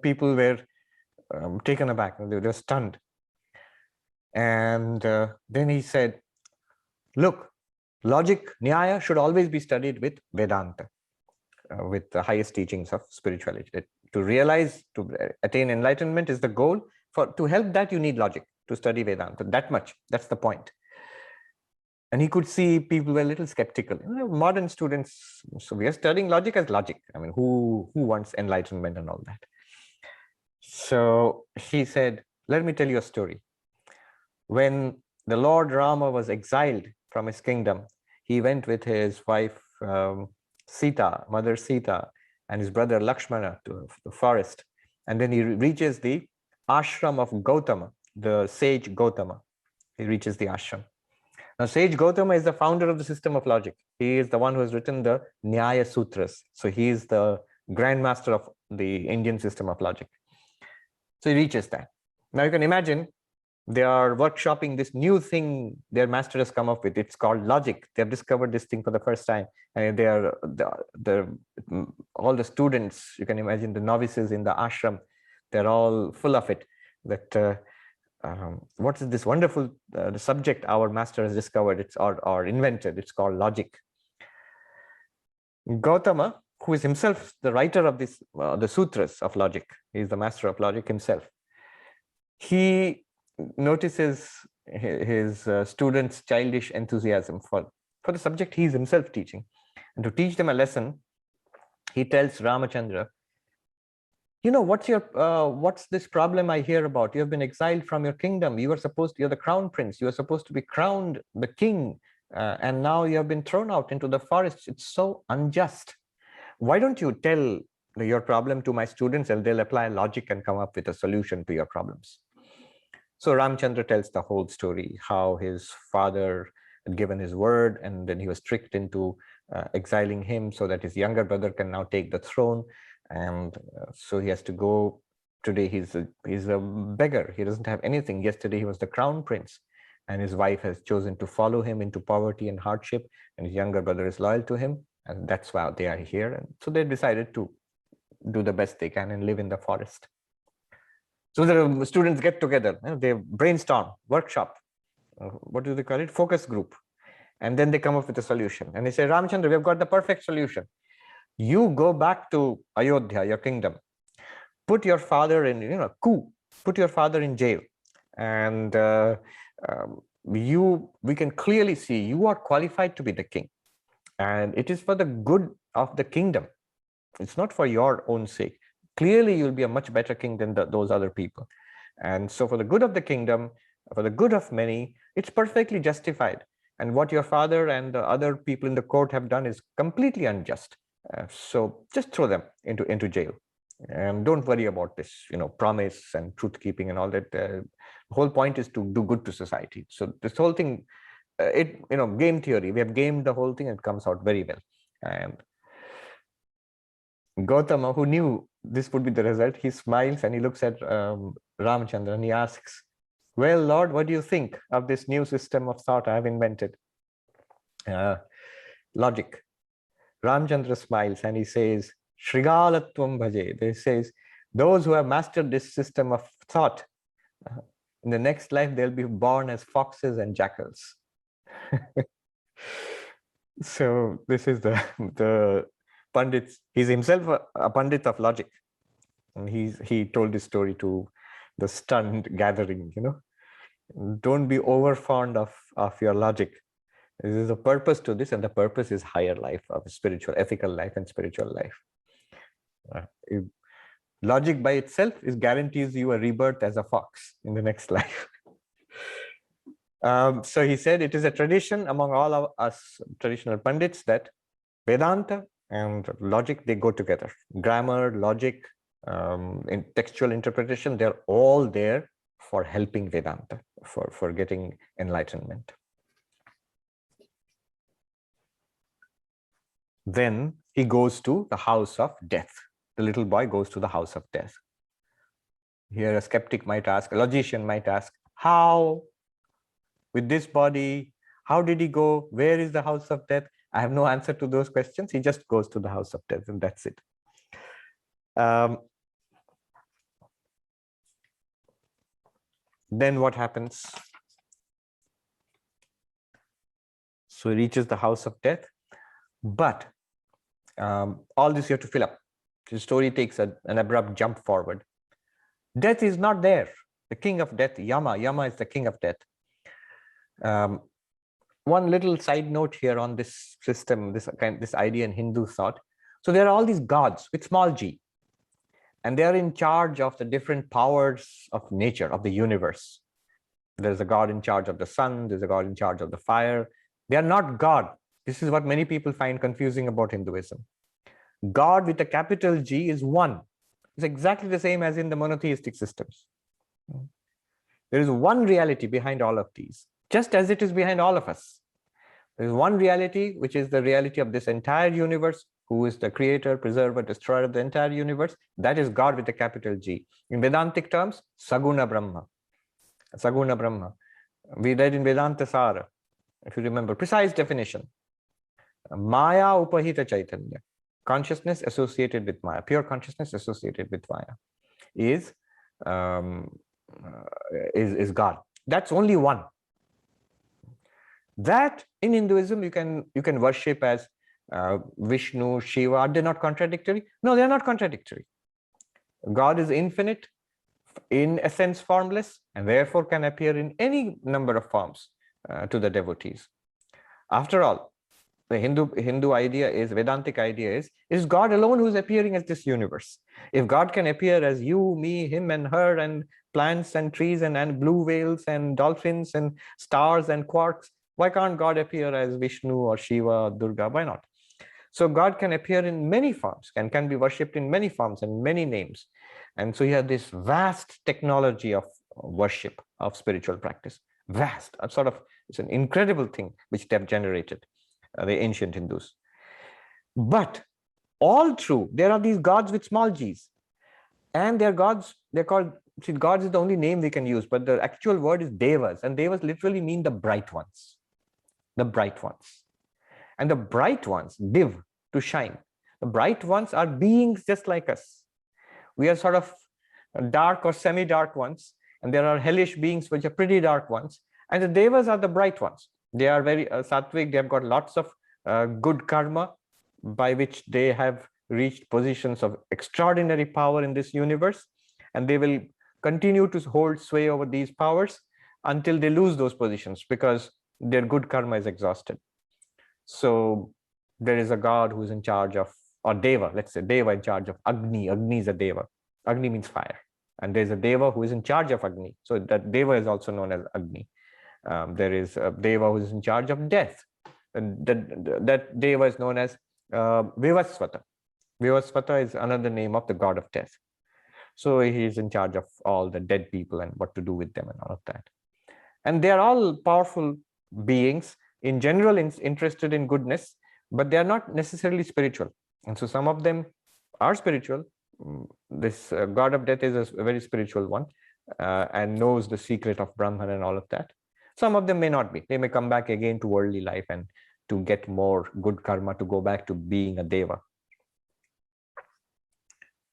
A: People were taken aback. They were stunned. And then he said, look, logic, Nyaya, should always be studied with Vedanta, with the highest teachings of spirituality. To realize, to attain enlightenment is the goal. To help that, you need logic, to study Vedanta. That much, that's the point. And he could see people were a little skeptical. Modern students, so we are studying logic as logic. I mean, who wants enlightenment and all that? So he said, let me tell you a story. When the Lord Rama was exiled from his kingdom, he went with his wife Sita, mother Sita, and his brother Lakshmana to the forest. And then he reaches the ashram of Gautama, the sage Gautama. He reaches the ashram. Now, sage Gautama is the founder of the system of logic. He is the one who has written the Nyaya Sutras. So he is the grandmaster of the Indian system of logic. So he reaches that. Now you can imagine they are workshopping this new thing their master has come up with. It's called logic. They have discovered this thing for the first time. And they are all the students, you can imagine the novices in the ashram, they're all full of it. That what is this wonderful the subject our master has discovered, or invented? It's called logic. Gautama, who is himself the writer of this, the sutras of logic, he is the master of logic himself, he notices his students' childish enthusiasm for the subject he is himself teaching. And to teach them a lesson, he tells Ramachandra, what's this problem I hear about? You have been exiled from your kingdom. You're the crown prince. You are supposed to be crowned the king. And now you have been thrown out into the forest. It's so unjust. Why don't you tell your problem to my students, and they'll apply logic and come up with a solution to your problems? So Ramchandra tells the whole story, how his father had given his word, and then he was tricked into exiling him so that his younger brother can now take the throne. And so he has to go. Today he's a beggar. He doesn't have anything. Yesterday he was the crown prince, and his wife has chosen to follow him into poverty and hardship, and his younger brother is loyal to him, and that's why they are here. And so they decided to do the best they can and live in the forest. So the students get together, they brainstorm, workshop, what do they call it? Focus group. And then they come up with a solution. And they say, Ramchandra, we've got the perfect solution. You go back to Ayodhya, your kingdom, put your father in, put your father in jail. And we can clearly see you are qualified to be the king. And it is for the good of the kingdom. It's not for your own sake. Clearly, you'll be a much better king than those other people. And so for the good of the kingdom, for the good of many, it's perfectly justified. And what your father and the other people in the court have done is completely unjust. So just throw them into jail. And don't worry about this, promise and truth keeping and all that. The whole point is to do good to society. So this whole thing, game theory, we have gamed the whole thing, and it comes out very well. And Gautama, who knew this would be the result, he smiles and he looks at Ramchandra and he asks, well, Lord, what do you think of this new system of thought I have invented? Logic. Ramchandra smiles and he says, Shrigalatvam bhaje. He says, those who have mastered this system of thought, in the next life, they'll be born as foxes and jackals. So this is the Pandit. He's himself a Pandit of logic. And he told this story to the stunned gathering, Don't be over fond of your logic. There is a purpose to this, and the purpose is higher life, of spiritual, ethical life and spiritual life. Logic by itself guarantees you a rebirth as a fox in the next life. So he said it is a tradition among all of us traditional Pandits that Vedanta and logic, they go together. Grammar, logic, in textual interpretation, they're all there for helping Vedanta, for getting enlightenment. Then he goes to the house of death. The little boy goes to the house of death. Here a skeptic might ask, a logician might ask, how? With this body, how did he go? Where is the house of death? I have no answer to those questions. He just goes to the house of death, and that's it. Then what happens? So he reaches the house of death, but all this you have to fill up. The story takes an abrupt jump forward. Death is not there. The king of death, Yama is the king of death. One little side note here on this system, this idea in Hindu thought. So there are all these gods with small g, and they are in charge of the different powers of nature, of the universe. There's a god in charge of the sun, there's a god in charge of the fire. They are not God. This is what many people find confusing about Hinduism. God with a capital G is one. It's exactly the same as in the monotheistic systems. There is one reality behind all of these, just as it is behind all of us. There is one reality, which is the reality of this entire universe, who is the creator, preserver, destroyer of the entire universe. That is God with a capital G. In Vedantic terms, Saguna Brahma. Saguna Brahma. We read in Vedanta Sara, if you remember, precise definition. Maya Upahita Chaitanya. Consciousness associated with Maya, pure consciousness associated with Maya, is God. That's only one. That in Hinduism you can worship as Vishnu, Shiva, are they not contradictory? No, they are not contradictory. God is infinite, in essence formless, and therefore can appear in any number of forms to the devotees. After all, the Hindu idea is, Vedantic idea is God alone who is appearing as this universe. If God can appear as you, me, him and her, and plants and trees and blue whales and dolphins and stars and quarks, why can't God appear as Vishnu or Shiva or Durga? Why not? So God can appear in many forms and can be worshipped in many forms and many names. And so you have this vast technology of worship, of spiritual practice. Vast, it's an incredible thing which they have generated, the ancient Hindus. But all true, there are these gods with small g's. And they're gods, they're called, see, gods is the only name we can use, but the actual word is devas. And devas literally mean the bright ones. The bright ones. And the bright ones, div, to shine. The bright ones are beings just like us. We are sort of dark or semi-dark ones, and there are hellish beings which are pretty dark ones. And the devas are the bright ones. They are very sattvic, they have got lots of good karma by which they have reached positions of extraordinary power in this universe. And they will continue to hold sway over these powers until they lose those positions because their good karma is exhausted. So there is a god who is in charge of, or deva, let's say deva in charge of Agni. Agni is a deva. Agni means fire. And there's a deva who is in charge of Agni. So that deva is also known as Agni. There is a deva who is in charge of death. And that deva is known as Vivasvata. Vivasvata is another name of the god of death. So he is in charge of all the dead people and what to do with them and all of that. And they are all powerful beings, in general interested in goodness, but they are not necessarily spiritual. And so some of them are spiritual. This god of death is a very spiritual one and knows the secret of Brahman and all of that. Some of them may not be. They may come back again to worldly life and to get more good karma to go back to being a deva.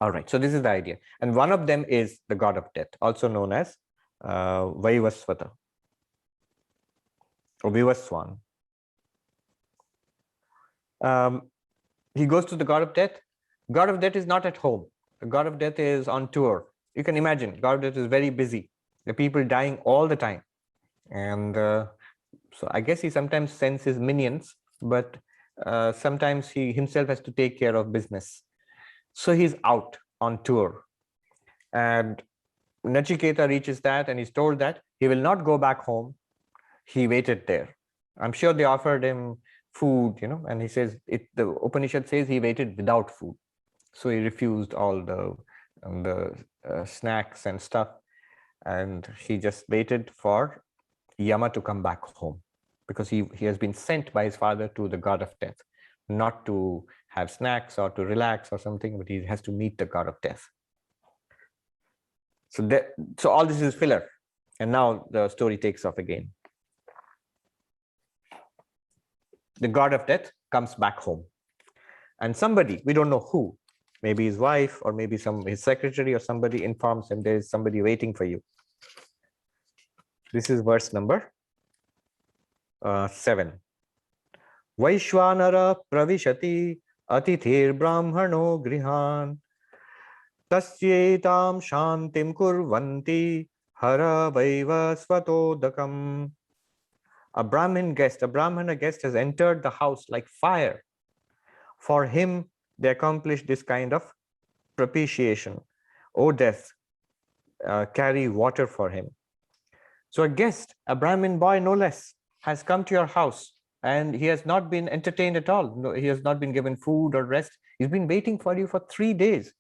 A: All right, so this is the idea. And one of them is the god of death, also known as Vaivasvata or Vivaswan. He goes to the god of death. God of death is not at home. The god of death is on tour. You can imagine, god of death is very busy. The people dying all the time. And so I guess he sometimes sends his minions, but sometimes he himself has to take care of business. So he's out on tour. And Nachiketa reaches that and he's told that he will not go back home. He waited there. I'm sure they offered him food, and he says, the Upanishad says he waited without food. So he refused all the snacks and stuff. And he just waited for Yama to come back home because he has been sent by his father to the god of death, not to have snacks or to relax or something, but he has to meet the god of death. So all this is filler. And now the story takes off again. The god of death comes back home. And somebody, we don't know who, maybe his wife or maybe his secretary or somebody, informs him there is somebody waiting for you. This is verse number 7. Vaishwanara pravishati atithir brahmano grihan tasyetam shantim kurvanti hara vaiva svatodakam. A Brahmana guest has entered the house like fire. For him, they accomplish this kind of propitiation. O death, carry water for him. So a guest, a Brahmin boy no less, has come to your house and he has not been entertained at all. No, he has not been given food or rest. He's been waiting for you for 3 days.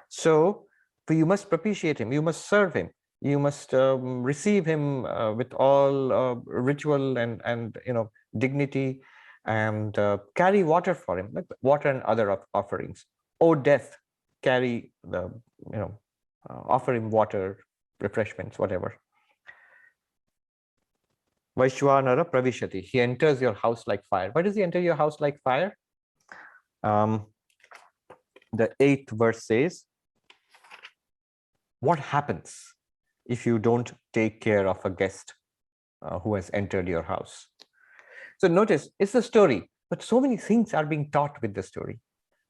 A: So you must propitiate him. You must serve him. You must receive him with all ritual and dignity, and carry water for him, like water and other offerings. O death, carry the offer him water, refreshments, whatever. Vaishwanara pravishati. He enters your house like fire. Why does he enter your house like fire? The 8th verse says, what happens if you don't take care of a guest who has entered your house? So notice, it's a story. But so many things are being taught with the story.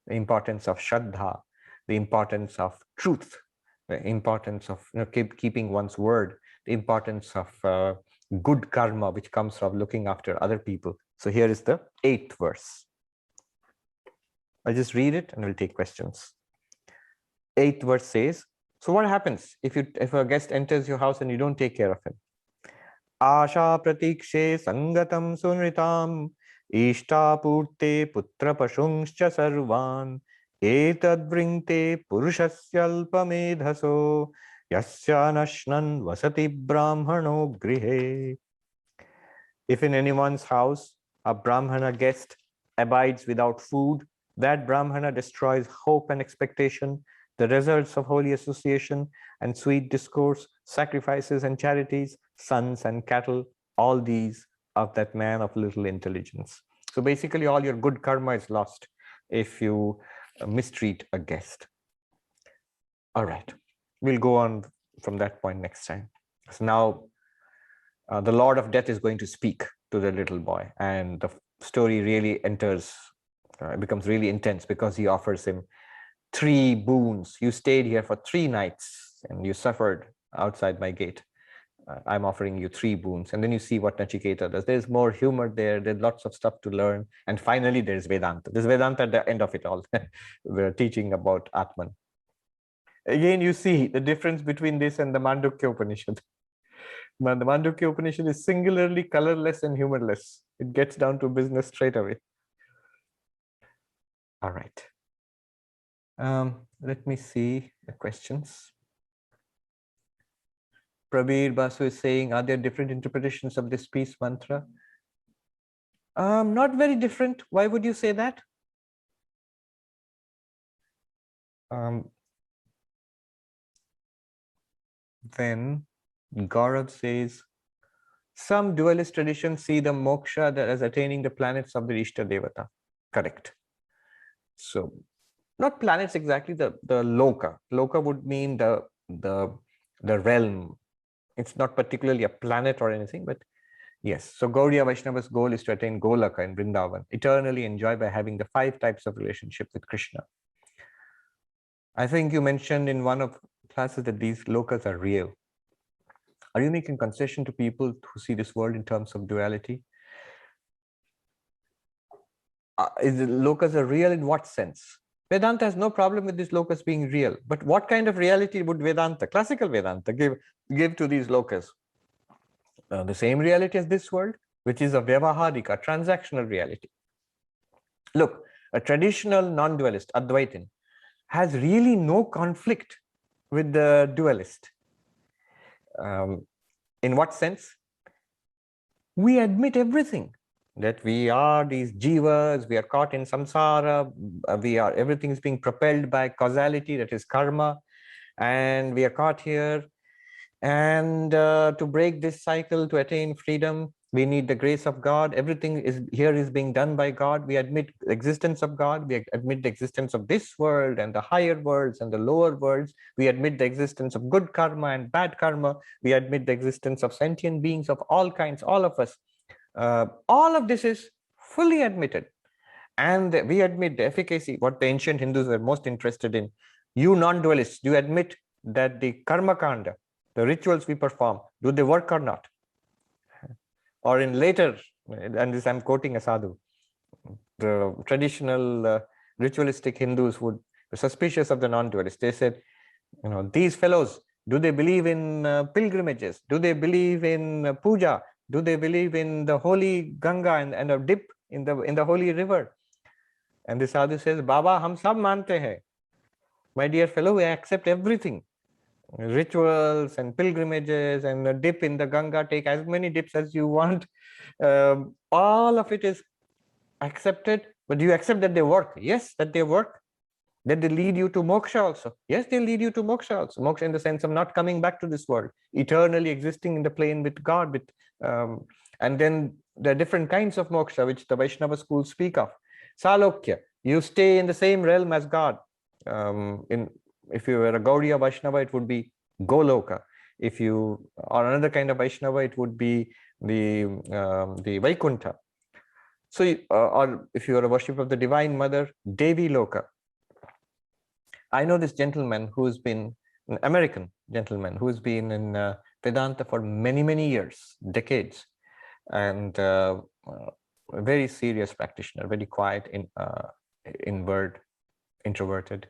A: The importance of Shraddha, the importance of truth, the importance of keeping one's word, the importance of good karma, which comes from looking after other people. So here is the 8th verse. I'll just read it and we'll take questions. 8th verse says, so what happens if a guest enters your house and you don't take care of him? Asha pratikshe sangatam sunritam ishtapurte putra pashungscha sarvan etad vringte purushasya yasya nashnan vasati brahmano grihe. If in anyone's house a brahmana guest abides without food, that brahmana destroys hope and expectation, the results of holy association and sweet discourse, sacrifices and charities, sons and cattle, all these of that man of little intelligence. So basically all your good karma is lost if you mistreat a guest. All right, we'll go on from that point next time. So now the Lord of Death is going to speak to the little boy, and the story really enters, it becomes really intense because he offers him 3 boons. You stayed here for 3 nights and you suffered outside my gate. I'm offering you 3 boons. And then you see what Nachiketa does. There's more humor there. There's lots of stuff to learn. And finally, there's Vedanta. There's Vedanta at the end of it all. We're teaching about Atman. Again, you see the difference between this and the Mandukya Upanishad. The Mandukya Upanishad is singularly colorless and humorless. It gets down to business straight away. All right. Let me see the questions. Prabir Basu is saying, are there different interpretations of this peace mantra? Not very different. Why would you say that? Then Gaurav says, some dualist traditions see the moksha as attaining the planets of the Ishta Devata. Correct. So, not planets exactly, the loka. Loka would mean the realm. It's not particularly a planet or anything, but yes. So Gaudiya Vaishnava's goal is to attain Golaka in Vrindavan, eternally enjoy by having the 5 types of relationship with Krishna. I think you mentioned in one of classes that these lokas are real. Are you making concession to people who see this world in terms of duality? Is the lokas are real in what sense? Vedanta has no problem with these lokas being real, but what kind of reality would Vedanta, classical Vedanta, give to these lokas? The same reality as this world, which is a vyavaharika, transactional reality. Look, a traditional non-dualist, Advaitin, has really no conflict with the dualist. In what sense? We admit everything, that we are these jivas, we are caught in samsara, everything is being propelled by causality, that is karma, and we are caught here. And to break this cycle, to attain freedom, we need the grace of God. Everything is being done by God. We admit the existence of God. We admit the existence of this world and the higher worlds and the lower worlds. We admit the existence of good karma and bad karma. We admit the existence of sentient beings of all kinds, all of us. All of this is fully admitted. And we admit the efficacy, what the ancient Hindus were most interested in. You non-dualists, do you admit that the karma kanda, the rituals we perform, do they work or not? Or in later, and this I'm quoting a sadhu, the traditional ritualistic Hindus would be suspicious of the non-dualists. They said, these fellows, do they believe in pilgrimages? Do they believe in puja? Do they believe in the holy Ganga and a dip in the holy river? And the sadhu says, Baba, hum sab mante hai. My dear fellow, we accept everything. Rituals and pilgrimages and a dip in the Ganga, take as many dips as you want. All of it is accepted. But do you accept that they work? Yes, that they work. That they lead you to moksha also. Yes, they lead you to moksha also. Moksha in the sense of not coming back to this world, eternally existing in the plane with God. And then there are different kinds of moksha which the Vaishnava schools speak of. Salokya, you stay in the same realm as God. If you were a Gaudiya Vaishnava, it would be Goloka. If you are another kind of Vaishnava, it would be the Vaikuntha. So, or if you are a worshipper of the Divine Mother, Devi Loka. I know this gentleman who's been an American gentleman who's been in Vedanta for many, many years, decades, and a very serious practitioner, very quiet, inward, introverted.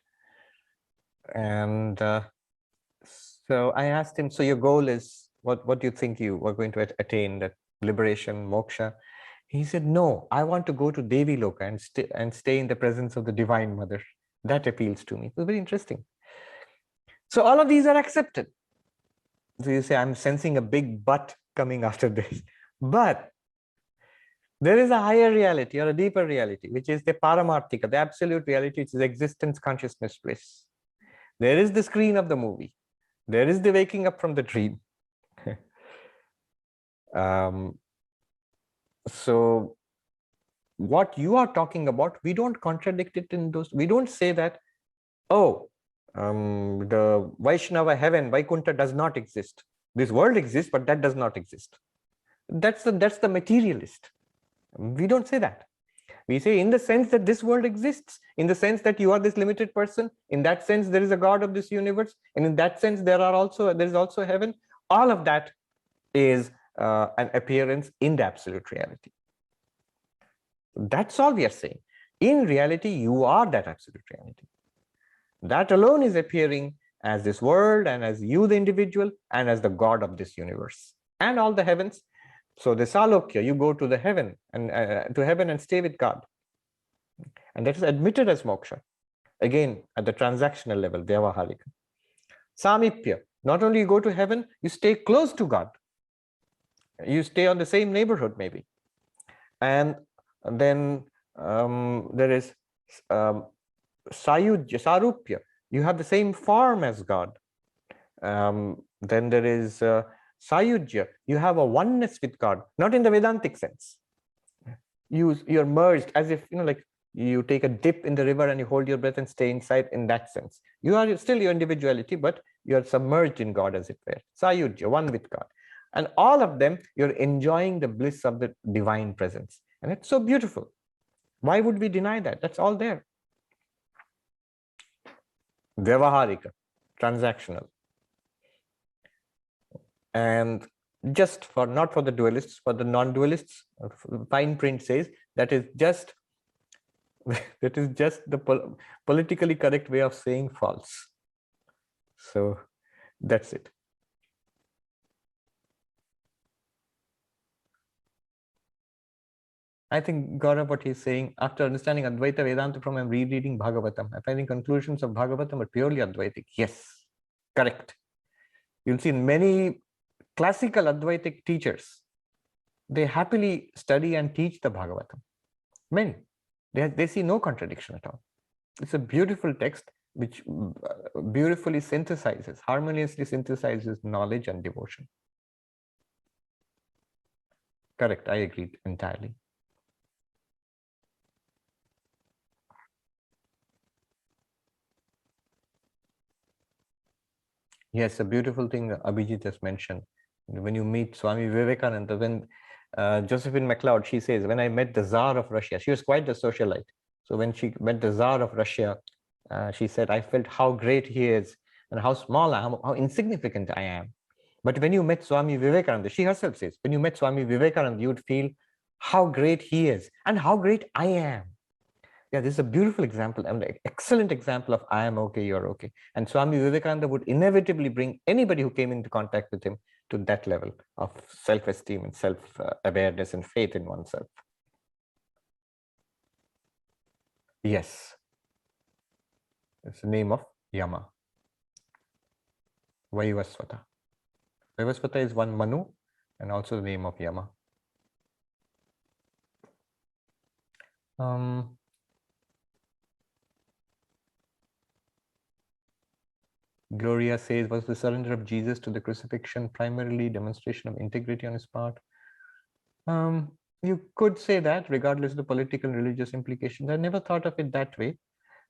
A: And so I asked him, so your goal is, what do you think you are going to attain, that liberation, moksha? He said, no, I want to go to Devi Loka and stay in the presence of the Divine Mother. That appeals to me. It was very interesting. So all of these are accepted. So you say, I'm sensing a big but coming after this. But there is a higher reality or a deeper reality, which is the paramarthika, the absolute reality, which is existence, consciousness, bliss. There is the screen of the movie. There is the waking up from the dream. So what you are talking about, we don't contradict it in those. We don't say that, oh, the Vaishnava heaven, Vaikuntha, does not exist. This world exists, but that does not exist. That's the materialist. We don't say that. We say, in the sense that this world exists, in the sense that you are this limited person, in that sense there is a God of this universe, and in that sense there is also heaven. All of that is an appearance in the absolute reality. That's all we are saying. In reality, you are that absolute reality. That alone is appearing as this world, and as you, the individual, and as the God of this universe and all the heavens. So the salokya, you go to the heaven and stay with God, and that is admitted as moksha. Again, at the transactional level, Vyavaharika. Samipya, not only you go to heaven, you stay close to God. You stay on the same neighborhood, maybe. And then there is Sayujya, Sarupya. You have the same form as God. Then there is Sayujya. You have a oneness with God, not in the Vedantic sense. You're merged, as if, like you take a dip in the river and you hold your breath and stay inside, in that sense. You are still your individuality, but you are submerged in God, as it were. Sayujya, one with God. And all of them, you're enjoying the bliss of the divine presence. And it's so beautiful. Why would we deny that? That's all there. Vyavaharika, transactional. And just for, not for the dualists, for the non-dualists, fine print says that is just the politically correct way of saying false. So that's it. I think, Gaurav, what he's saying, after understanding Advaita Vedanta from, I'm rereading Bhagavatam, I'm finding conclusions of Bhagavatam are purely Advaitic. Yes, correct. You'll see in many classical Advaitic teachers, they happily study and teach the Bhagavatam. Many. They see no contradiction at all. It's a beautiful text which beautifully synthesizes, harmoniously synthesizes knowledge and devotion. Correct, I agree entirely. Yes, a beautiful thing Abhijit has mentioned. When you meet Swami Vivekananda, when Josephine MacLeod, she says, when I met the Tsar of Russia, she was quite a socialite. So when she met the Tsar of Russia, she said, I felt how great he is and how small I am, how insignificant I am. But when you met Swami Vivekananda, she herself says, when you met Swami Vivekananda, you would feel how great he is and how great I am. Yeah, this is a beautiful example, an excellent example of I am okay, you're okay. And Swami Vivekananda would inevitably bring anybody who came into contact with him to that level of self-esteem and self-awareness and faith in oneself. Yes. It's the name of Yama. Vaivasvata. Vaivasvata is one Manu and also the name of Yama. Gloria says, was the surrender of Jesus to the crucifixion primarily demonstration of integrity on his part? You could say that, regardless of the political and religious implications. I never thought of it that way.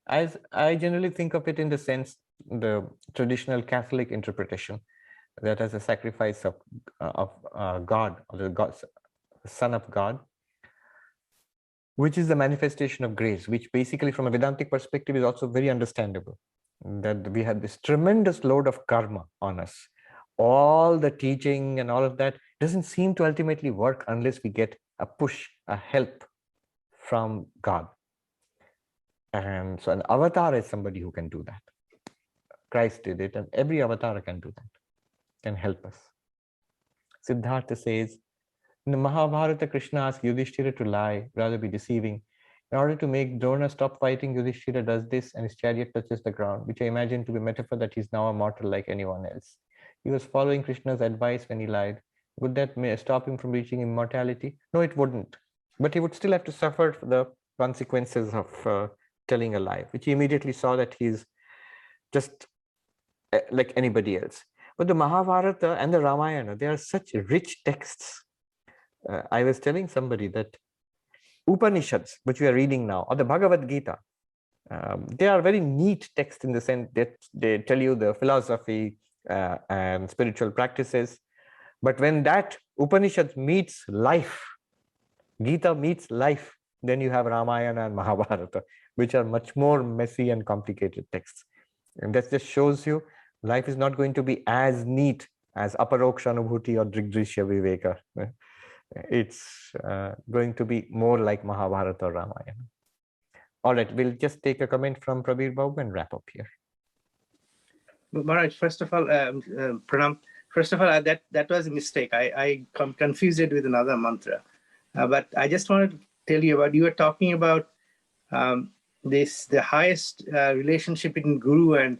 A: As I generally think of it in the sense, the traditional Catholic interpretation, that as a sacrifice of God, or the Son of God. which is the manifestation of grace, which basically from a Vedantic perspective is also very understandable, that we have this tremendous load of karma on us. All the teaching and all of that doesn't seem to ultimately work unless we get a push, a help from God. And so an avatar is somebody who can do that. Christ did it, and every avatar can do that, can help us. Siddhartha says, in the Mahabharata, Krishna asks Yudhishthira to lie, rather be deceiving. In order to make Drona stop fighting, Yudhishthira does this and his chariot touches the ground, which I imagine to be a metaphor that he's now a mortal like anyone else. He was following Krishna's advice when he lied. Would that stop him from reaching immortality? No, it wouldn't. But he would still have to suffer the consequences of telling a lie, which he immediately saw that he's just like anybody else. But the Mahabharata and the Ramayana, they are such rich texts. I was telling somebody that Upanishads, which we are reading now, or the Bhagavad Gita, they are very neat texts in the sense that they tell you the philosophy and spiritual practices. But when that Upanishad meets life, Gita meets life, then you have Ramayana and Mahabharata, which are much more messy and complicated texts. And that just shows you life is not going to be as neat as Aparoksha Anubhuti or Drigdrishya Viveka. It's going to be more like Mahabharata or Ramayana. All right, we'll just take a comment from Prabir Babu and wrap up here.
B: Maharaj, first of all, Pranam. First of all, that was a mistake. I confused it with another mantra. But I just wanted to tell you about, you were talking about the highest relationship between Guru and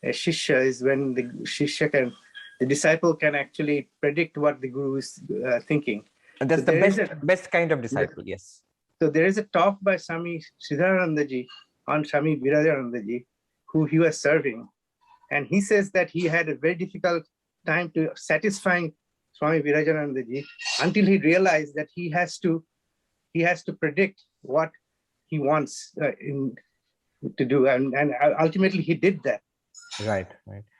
B: Shishya is when the disciple can actually predict what the Guru is thinking.
A: And that's the best kind of disciple, yes.
B: So there is a talk by Swami Siddharanandaji on Swami Virajanandaji, who he was serving. And he says that he had a very difficult time to satisfying Swami Virajanandaji until he realized that he has to predict what he wants to do. And ultimately he did that.
A: Right.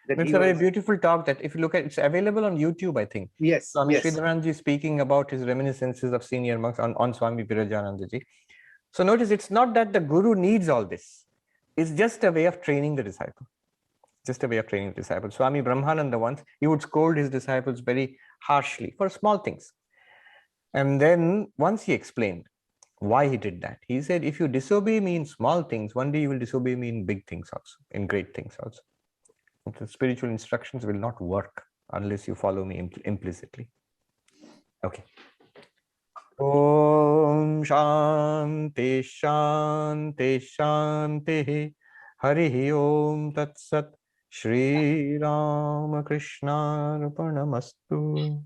A: It's a very beautiful talk that if you look at, it's available on YouTube, I think.
B: Yes.
A: Swami Sridharanji speaking about his reminiscences of senior monks on Swami Virajanandaji. So notice it's not that the Guru needs all this. It's just a way of training the disciple. Just a way of training the disciple. Swami Brahmananda once, he would scold his disciples very harshly for small things. And then once he explained why he did that, he said, if you disobey me in small things, one day you will disobey me in big things also, in great things also. The spiritual instructions will not work unless you follow me implicitly. Okay. Om Shanti Shanti Shanti Hari Om Tat Sat Shri Rama Krishna Arpanamastu.